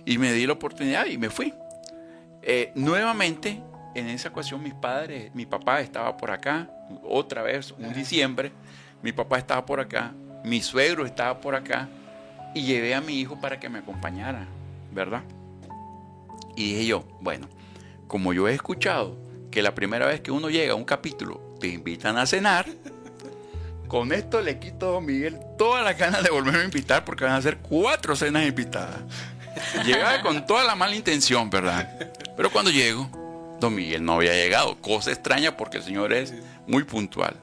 y me di la oportunidad y me fui. Nuevamente, en esa ocasión mi papá estaba por acá, otra vez, un diciembre, mi papá estaba por acá, mi suegro estaba por acá y llevé a mi hijo para que me acompañara, ¿verdad? Y dije yo, bueno, como yo he escuchado que la primera vez que uno llega a un capítulo te invitan a cenar, con esto le quito a don Miguel todas las ganas de volverme a invitar porque van a ser 4 cenas invitadas. Llegaba con toda la mala intención, ¿verdad? Pero cuando llego, don Miguel no había llegado, cosa extraña porque el señor es muy puntual.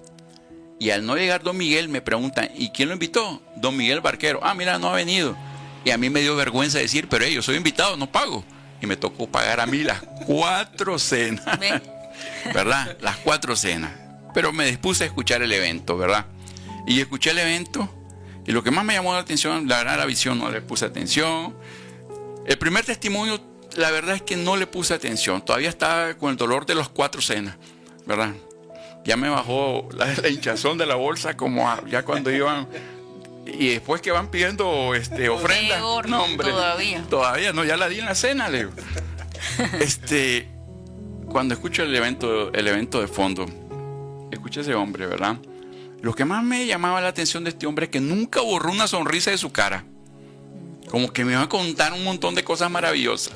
Y al no llegar don Miguel me preguntan, ¿y quién lo invitó? Don Miguel Barquero. Mira, no ha venido. Y a mí me dio vergüenza decir, pero yo soy invitado, no pago. Y me tocó pagar a mí las 4 cenas, ¿verdad? Las 4 cenas. Pero me dispuse a escuchar el evento, ¿verdad? Y escuché el evento y lo que más me llamó la atención, la verdad, la visión no le puse atención. El primer testimonio, la verdad es que no le puse atención. Todavía estaba con el dolor de las 4 cenas, ¿verdad? Ya me bajó la hinchazón de la bolsa ya cuando iban. Y después que van pidiendo ofrendas. No, hombre. Todavía no, ya la di en la cena, Leo. Cuando escucho el evento de fondo, escucho a ese hombre, ¿verdad? Lo que más me llamaba la atención de este hombre es que nunca borró una sonrisa de su cara. Como que me iba a contar un montón de cosas maravillosas.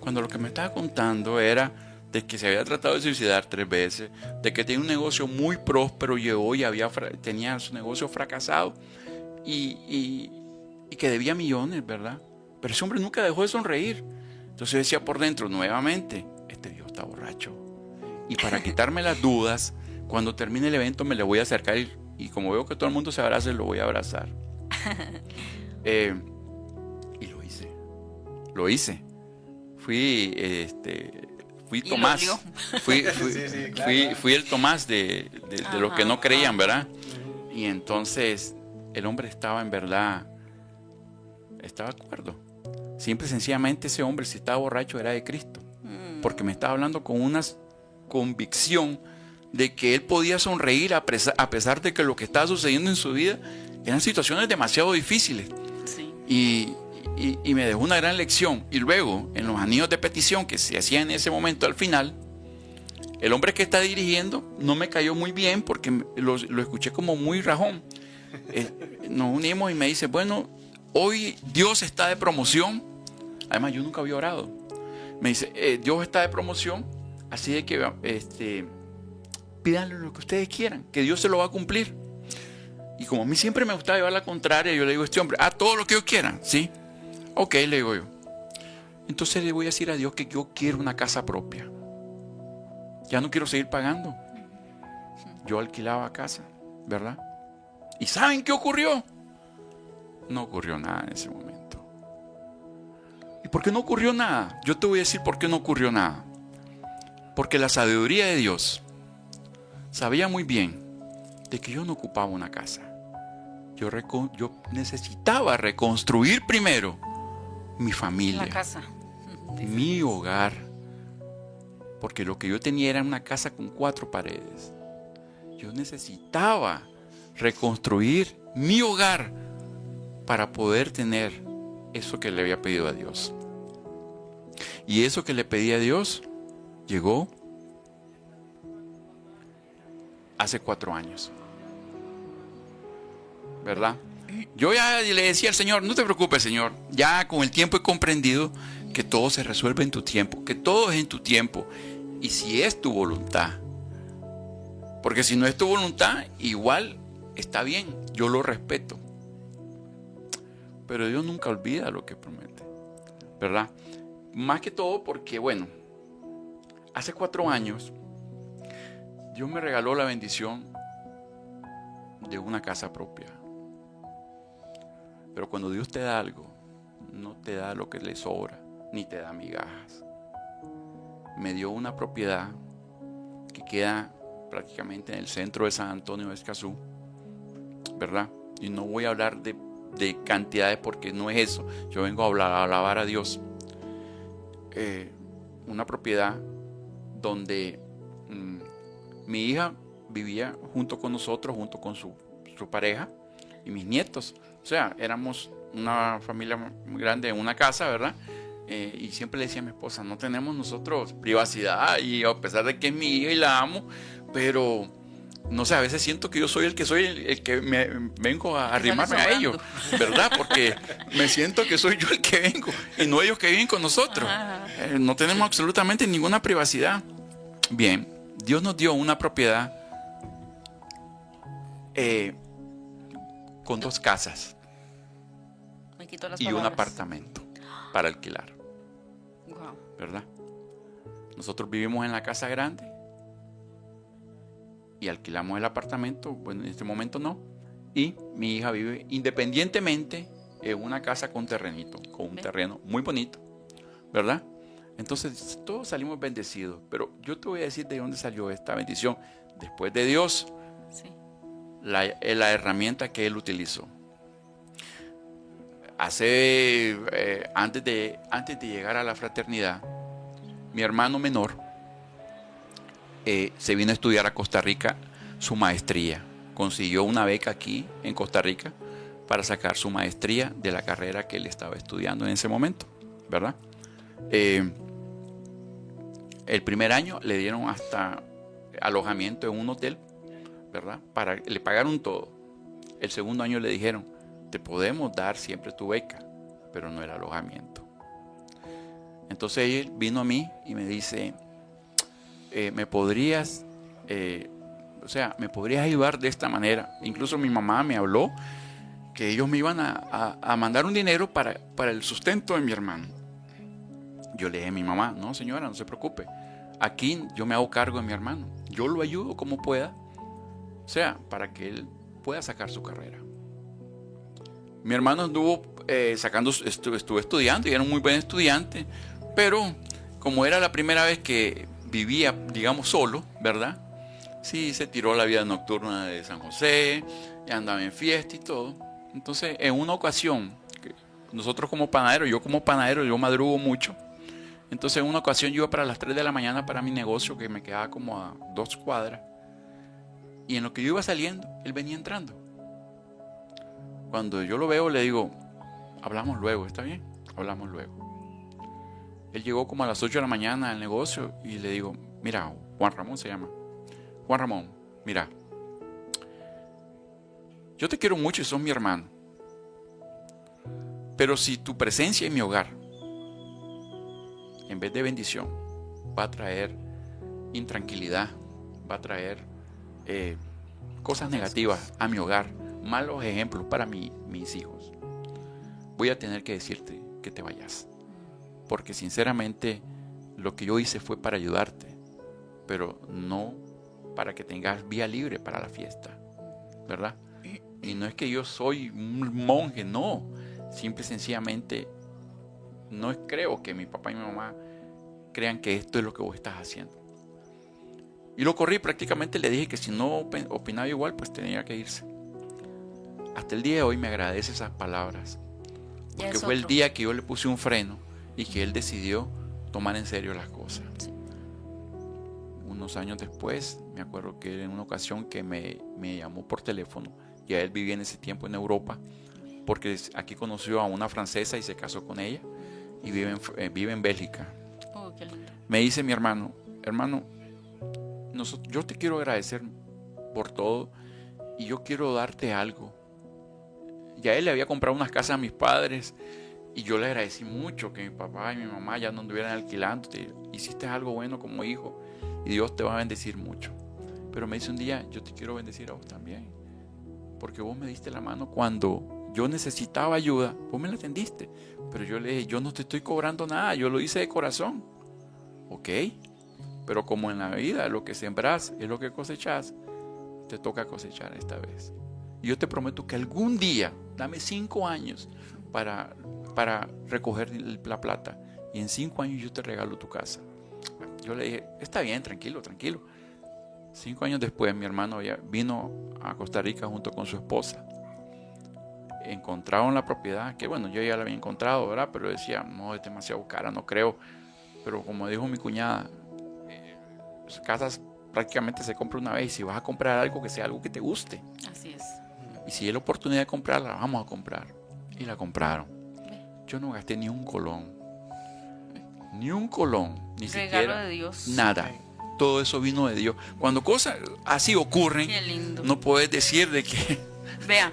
Cuando lo que me estaba contando era de que se había tratado de suicidar 3 veces, de que tenía un negocio muy próspero, llegó y tenía su negocio fracasado y que debía millones, ¿verdad? Pero ese hombre nunca dejó de sonreír. Entonces yo decía por dentro, nuevamente, este Dios está borracho. Y para quitarme las dudas, cuando termine el evento me le voy a acercar y como veo que todo el mundo se abraza, lo voy a abrazar. Y lo hice. Fui Tomás. Fui el Tomás de los que no creían, ¿verdad? Y entonces el hombre estaba en verdad, estaba de acuerdo. Simple y sencillamente ese hombre, si estaba borracho, era de Cristo. Porque me estaba hablando con una convicción de que él podía sonreír a pesar de que lo que estaba sucediendo en su vida eran situaciones demasiado difíciles. Sí. Y me dejó una gran lección. Y luego, en los anillos de petición que se hacían en ese momento al final, el hombre que está dirigiendo no me cayó muy bien porque lo escuché como muy rajón. Nos unimos y me dice, bueno, hoy Dios está de promoción. Además, yo nunca había orado. Me dice, Dios está de promoción, así de que pídanle lo que ustedes quieran, que Dios se lo va a cumplir. Y como a mí siempre me gustaba llevar la contraria, yo le digo a este hombre, todo lo que ellos quieran, ¿sí? Ok, le digo yo. Entonces le voy a decir a Dios que yo quiero una casa propia. Ya no quiero seguir pagando. Yo alquilaba casa, ¿verdad? ¿Y saben qué ocurrió? No ocurrió nada en ese momento. ¿Y por qué no ocurrió nada? Yo te voy a decir por qué no ocurrió nada. Porque la sabiduría de Dios sabía muy bien de que yo no ocupaba una casa. Yo necesitaba reconstruir primero mi familia, La casa. mi hogar. Porque lo que yo tenía era una casa con 4 paredes. Yo necesitaba reconstruir mi hogar para poder tener eso que le había pedido a Dios. Y eso que le pedí a Dios llegó hace 4 años. ¿Verdad? Yo ya le decía al Señor, no te preocupes, Señor. Ya con el tiempo he comprendido que todo se resuelve en tu tiempo, que todo es en tu tiempo. Y si es tu voluntad. Porque si no es tu voluntad, igual está bien, yo lo respeto. Pero Dios nunca olvida lo que promete, ¿verdad? Más que todo porque, bueno, hace 4 años Dios me regaló la bendición de una casa propia. Pero cuando Dios te da algo, no te da lo que le sobra, ni te da migajas. Me dio una propiedad que queda prácticamente en el centro de San Antonio de Escazú, ¿verdad? Y no voy a hablar de cantidades porque no es eso. Yo vengo a alabar a Dios. Una propiedad donde mi hija vivía junto con nosotros, junto con su pareja y mis nietos. O sea, éramos una familia muy grande en una casa, ¿verdad? Y siempre le decía a mi esposa, no tenemos nosotros privacidad, y a pesar de que es mi hija y la amo, pero no sé, a veces siento que yo soy el que me vengo a arrimarme a ellos, ¿verdad? Porque me siento que soy yo el que vengo y no ellos que viven con nosotros. No tenemos absolutamente ninguna privacidad. Bien, Dios nos dio una propiedad con 2 casas y un apartamento para alquilar. Wow. ¿Verdad? Nosotros vivimos en la casa grande y alquilamos el apartamento. Bueno, en este momento no. Y mi hija vive independientemente en una casa con terrenito, con un terreno muy bonito, ¿verdad? Entonces todos salimos bendecidos. Pero yo te voy a decir de dónde salió esta bendición. Después de Dios, Sí. la herramienta que Él utilizó. Antes de llegar a la fraternidad, mi hermano menor se vino a estudiar a Costa Rica su maestría. Consiguió una beca aquí en Costa Rica para sacar su maestría de la carrera que él estaba estudiando en ese momento, ¿verdad? El primer año le dieron hasta alojamiento en un hotel, ¿verdad? Le pagaron todo. El segundo año le dijeron, te podemos dar siempre tu beca, pero no el alojamiento. Entonces él vino a mí y me dice, ¿me podrías ayudar de esta manera? Incluso mi mamá me habló que ellos me iban a mandar un dinero para el sustento de mi hermano. Yo le dije a mi mamá, no señora, no se preocupe, aquí yo me hago cargo de mi hermano, yo lo ayudo como pueda, o sea, para que él pueda sacar su carrera. Mi hermano estuvo estudiando y era un muy buen estudiante, pero como era la primera vez que vivía, digamos, solo, ¿verdad? Sí, se tiró la vida nocturna de San José, y andaba en fiesta y todo. Entonces, en una ocasión, nosotros como panaderos, yo madrugo mucho. Entonces, en una ocasión yo iba para las 3 de la mañana para mi negocio, que me quedaba como a 2 cuadras. Y en lo que yo iba saliendo, él venía entrando. Cuando yo lo veo, le digo, hablamos luego, ¿está bien? Hablamos luego. Él llegó como a las 8 de la mañana al negocio y le digo, mira, Juan Ramón se llama. Juan Ramón, mira, yo te quiero mucho y sos mi hermano. Pero si tu presencia en mi hogar, en vez de bendición, va a traer intranquilidad, va a traer cosas negativas a mi hogar, malos ejemplos para mis hijos, voy a tener que decirte que te vayas. Porque sinceramente lo que yo hice fue para ayudarte, pero no para que tengas vía libre para la fiesta, ¿verdad? Y no es que yo soy un monje, no. Simple y sencillamente no creo que mi papá y mi mamá crean que esto es lo que vos estás haciendo. Y lo corrí, prácticamente le dije que si no opinaba igual, pues tenía que irse. Hasta el día de hoy me agradece esas palabras, porque fue el día que yo le puse un freno y que él decidió tomar en serio las cosas. Sí. Unos años después, me acuerdo que en una ocasión que me llamó por teléfono, ya él vivía en ese tiempo en Europa, porque aquí conoció a una francesa y se casó con ella, y vive en Bélgica. Oh, qué lindo. Me dice mi hermano, yo te quiero agradecer por todo y yo quiero darte algo. Ya él le había comprado unas casas a mis padres y yo le agradecí mucho que mi papá y mi mamá ya no anduvieran alquilando. Hiciste algo bueno como hijo y Dios te va a bendecir mucho. Pero me dice un día, yo te quiero bendecir a vos también, porque vos me diste la mano cuando yo necesitaba ayuda, vos me la tendiste, pero yo le dije, yo no te estoy cobrando nada, yo lo hice de corazón. Ok, pero como en la vida lo que sembrás es lo que cosechás, te toca cosechar esta vez. Y yo te prometo que algún día, dame 5 años para recoger la plata, y en 5 años yo te regalo tu casa. Yo le dije, está bien, tranquilo. 5 años después mi hermano vino a Costa Rica junto con su esposa. Encontraron la propiedad, que bueno, yo ya la había encontrado, ¿verdad? Pero decía, no, es demasiado cara, no creo. Pero como dijo mi cuñada, casas prácticamente se compra una vez, y si vas a comprar algo, que sea algo que te guste. Así es. Y si hay la oportunidad de comprarla, vamos a comprar. Y la compraron. Yo no gasté ni un colón, ni regalo siquiera de Dios. Nada. Todo eso vino de Dios. Cuando cosas así ocurren, qué lindo. No puedes decir de que... Vean,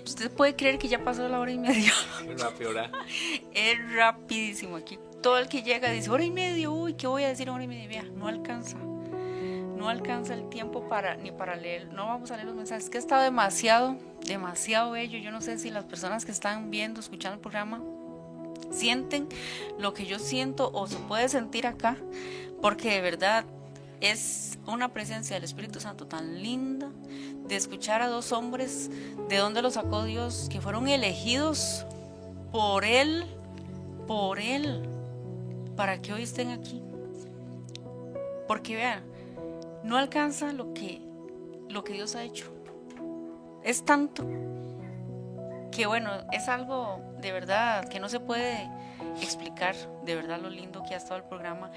usted puede creer que ya pasó la hora y media. Rápido, ¿verdad? Es rapidísimo. Aquí todo el que llega dice hora y media. Uy, ¿qué voy a decir hora y media? Vea, no alcanza el tiempo ni para leer. No vamos a leer los mensajes. Es que está demasiado bello. Yo no sé si las personas que están viendo, escuchando el programa, sienten lo que yo siento o se puede sentir acá, porque de verdad es una presencia del Espíritu Santo tan linda, de escuchar a 2 hombres, de dónde los sacó Dios, que fueron elegidos por Él, para que hoy estén aquí. Porque vean, no alcanza lo que Dios ha hecho. Es tanto que bueno, es algo de verdad que no se puede explicar, de verdad lo lindo que ha estado el programa.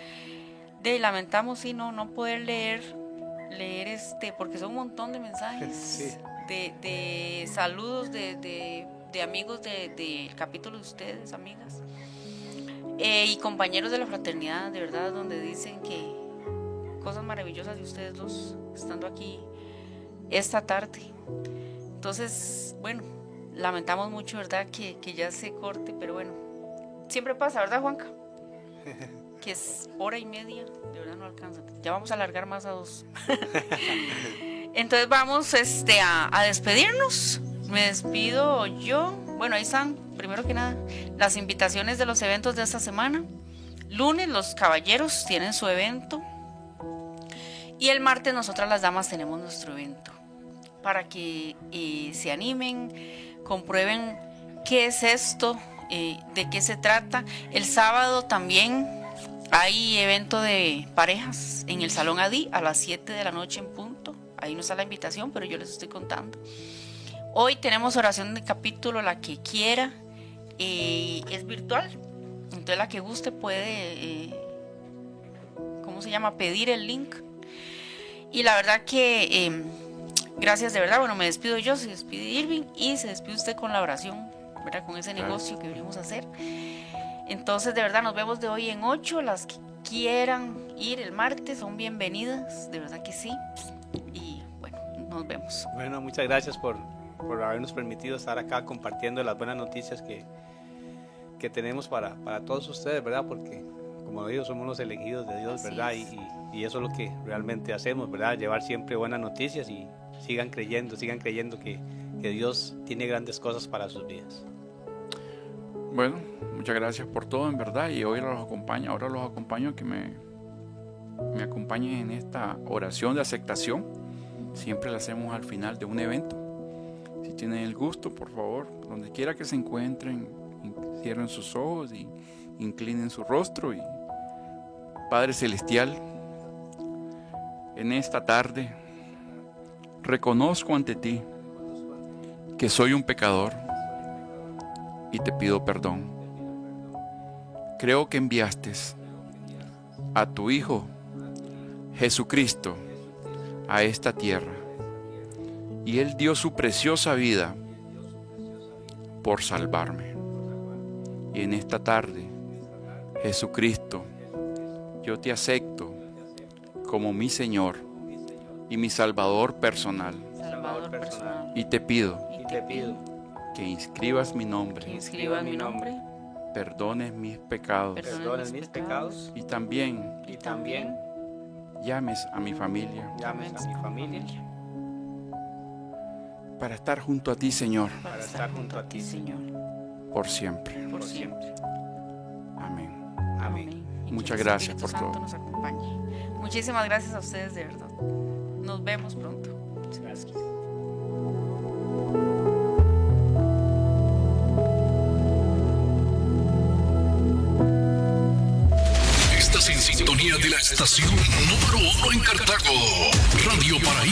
Lamentamos sí no poder leer porque son un montón de mensajes, sí, de saludos de amigos del capítulo de ustedes, amigas, y compañeros de la fraternidad, de verdad, donde dicen que cosas maravillosas de ustedes dos estando aquí esta tarde. Entonces, bueno, lamentamos mucho, ¿verdad? Que ya se corte, pero bueno, siempre pasa, ¿verdad, Juanca? Que es hora y media, de verdad no alcanza. Ya vamos a alargar más a 2. Entonces vamos a despedirnos. Me despido yo. Bueno, ahí están, primero que nada, las invitaciones de los eventos de esta semana. Lunes los caballeros tienen su evento. Y el martes nosotras las damas tenemos nuestro evento. Para que se animen, comprueben qué es esto, de qué se trata. El sábado también hay evento de parejas en el Salón Adí a las 7 de la noche en punto. Ahí no está la invitación, pero yo les estoy contando. Hoy tenemos oración de capítulo, la que quiera, es virtual. Entonces la que guste puede, pedir el link. Y la verdad que gracias de verdad. Bueno, me despido yo, se despide Irving y se despide usted con la oración, ¿verdad? Con ese negocio que venimos a hacer. Entonces, de verdad, nos vemos de hoy en 8. Las que quieran ir el martes son bienvenidas, de verdad que sí. Y bueno, nos vemos. Bueno, muchas gracias por habernos permitido estar acá compartiendo las buenas noticias que tenemos para todos ustedes, ¿verdad? Porque, como lo digo, somos los elegidos de Dios, ¿verdad? Y eso es lo que realmente hacemos, ¿verdad? Llevar siempre buenas noticias y sigan creyendo que Dios tiene grandes cosas para sus vidas. Bueno, muchas gracias por todo, en verdad, y hoy ahora los acompaño a que me acompañen en esta oración de aceptación. Siempre la hacemos al final de un evento. Si tienen el gusto, por favor, donde quiera que se encuentren, cierren sus ojos y inclinen su rostro. Y Padre Celestial, en esta tarde reconozco ante ti que soy un pecador y te pido perdón. Creo que enviaste a tu Hijo Jesucristo a esta tierra y Él dio su preciosa vida por salvarme. Y en esta tarde, Jesucristo, yo te acepto como mi Señor y mi Salvador personal. Y te pido que inscribas mi nombre, perdones mis pecados, y también llames a mi familia para estar junto a ti, Señor, por siempre. Amén. Muchas gracias por todo. Nos acompañe. Muchísimas gracias a ustedes, de verdad. Nos vemos pronto. Muchas gracias. Estás en sintonía de la estación número 1 en Cartago, Radio Paraíso.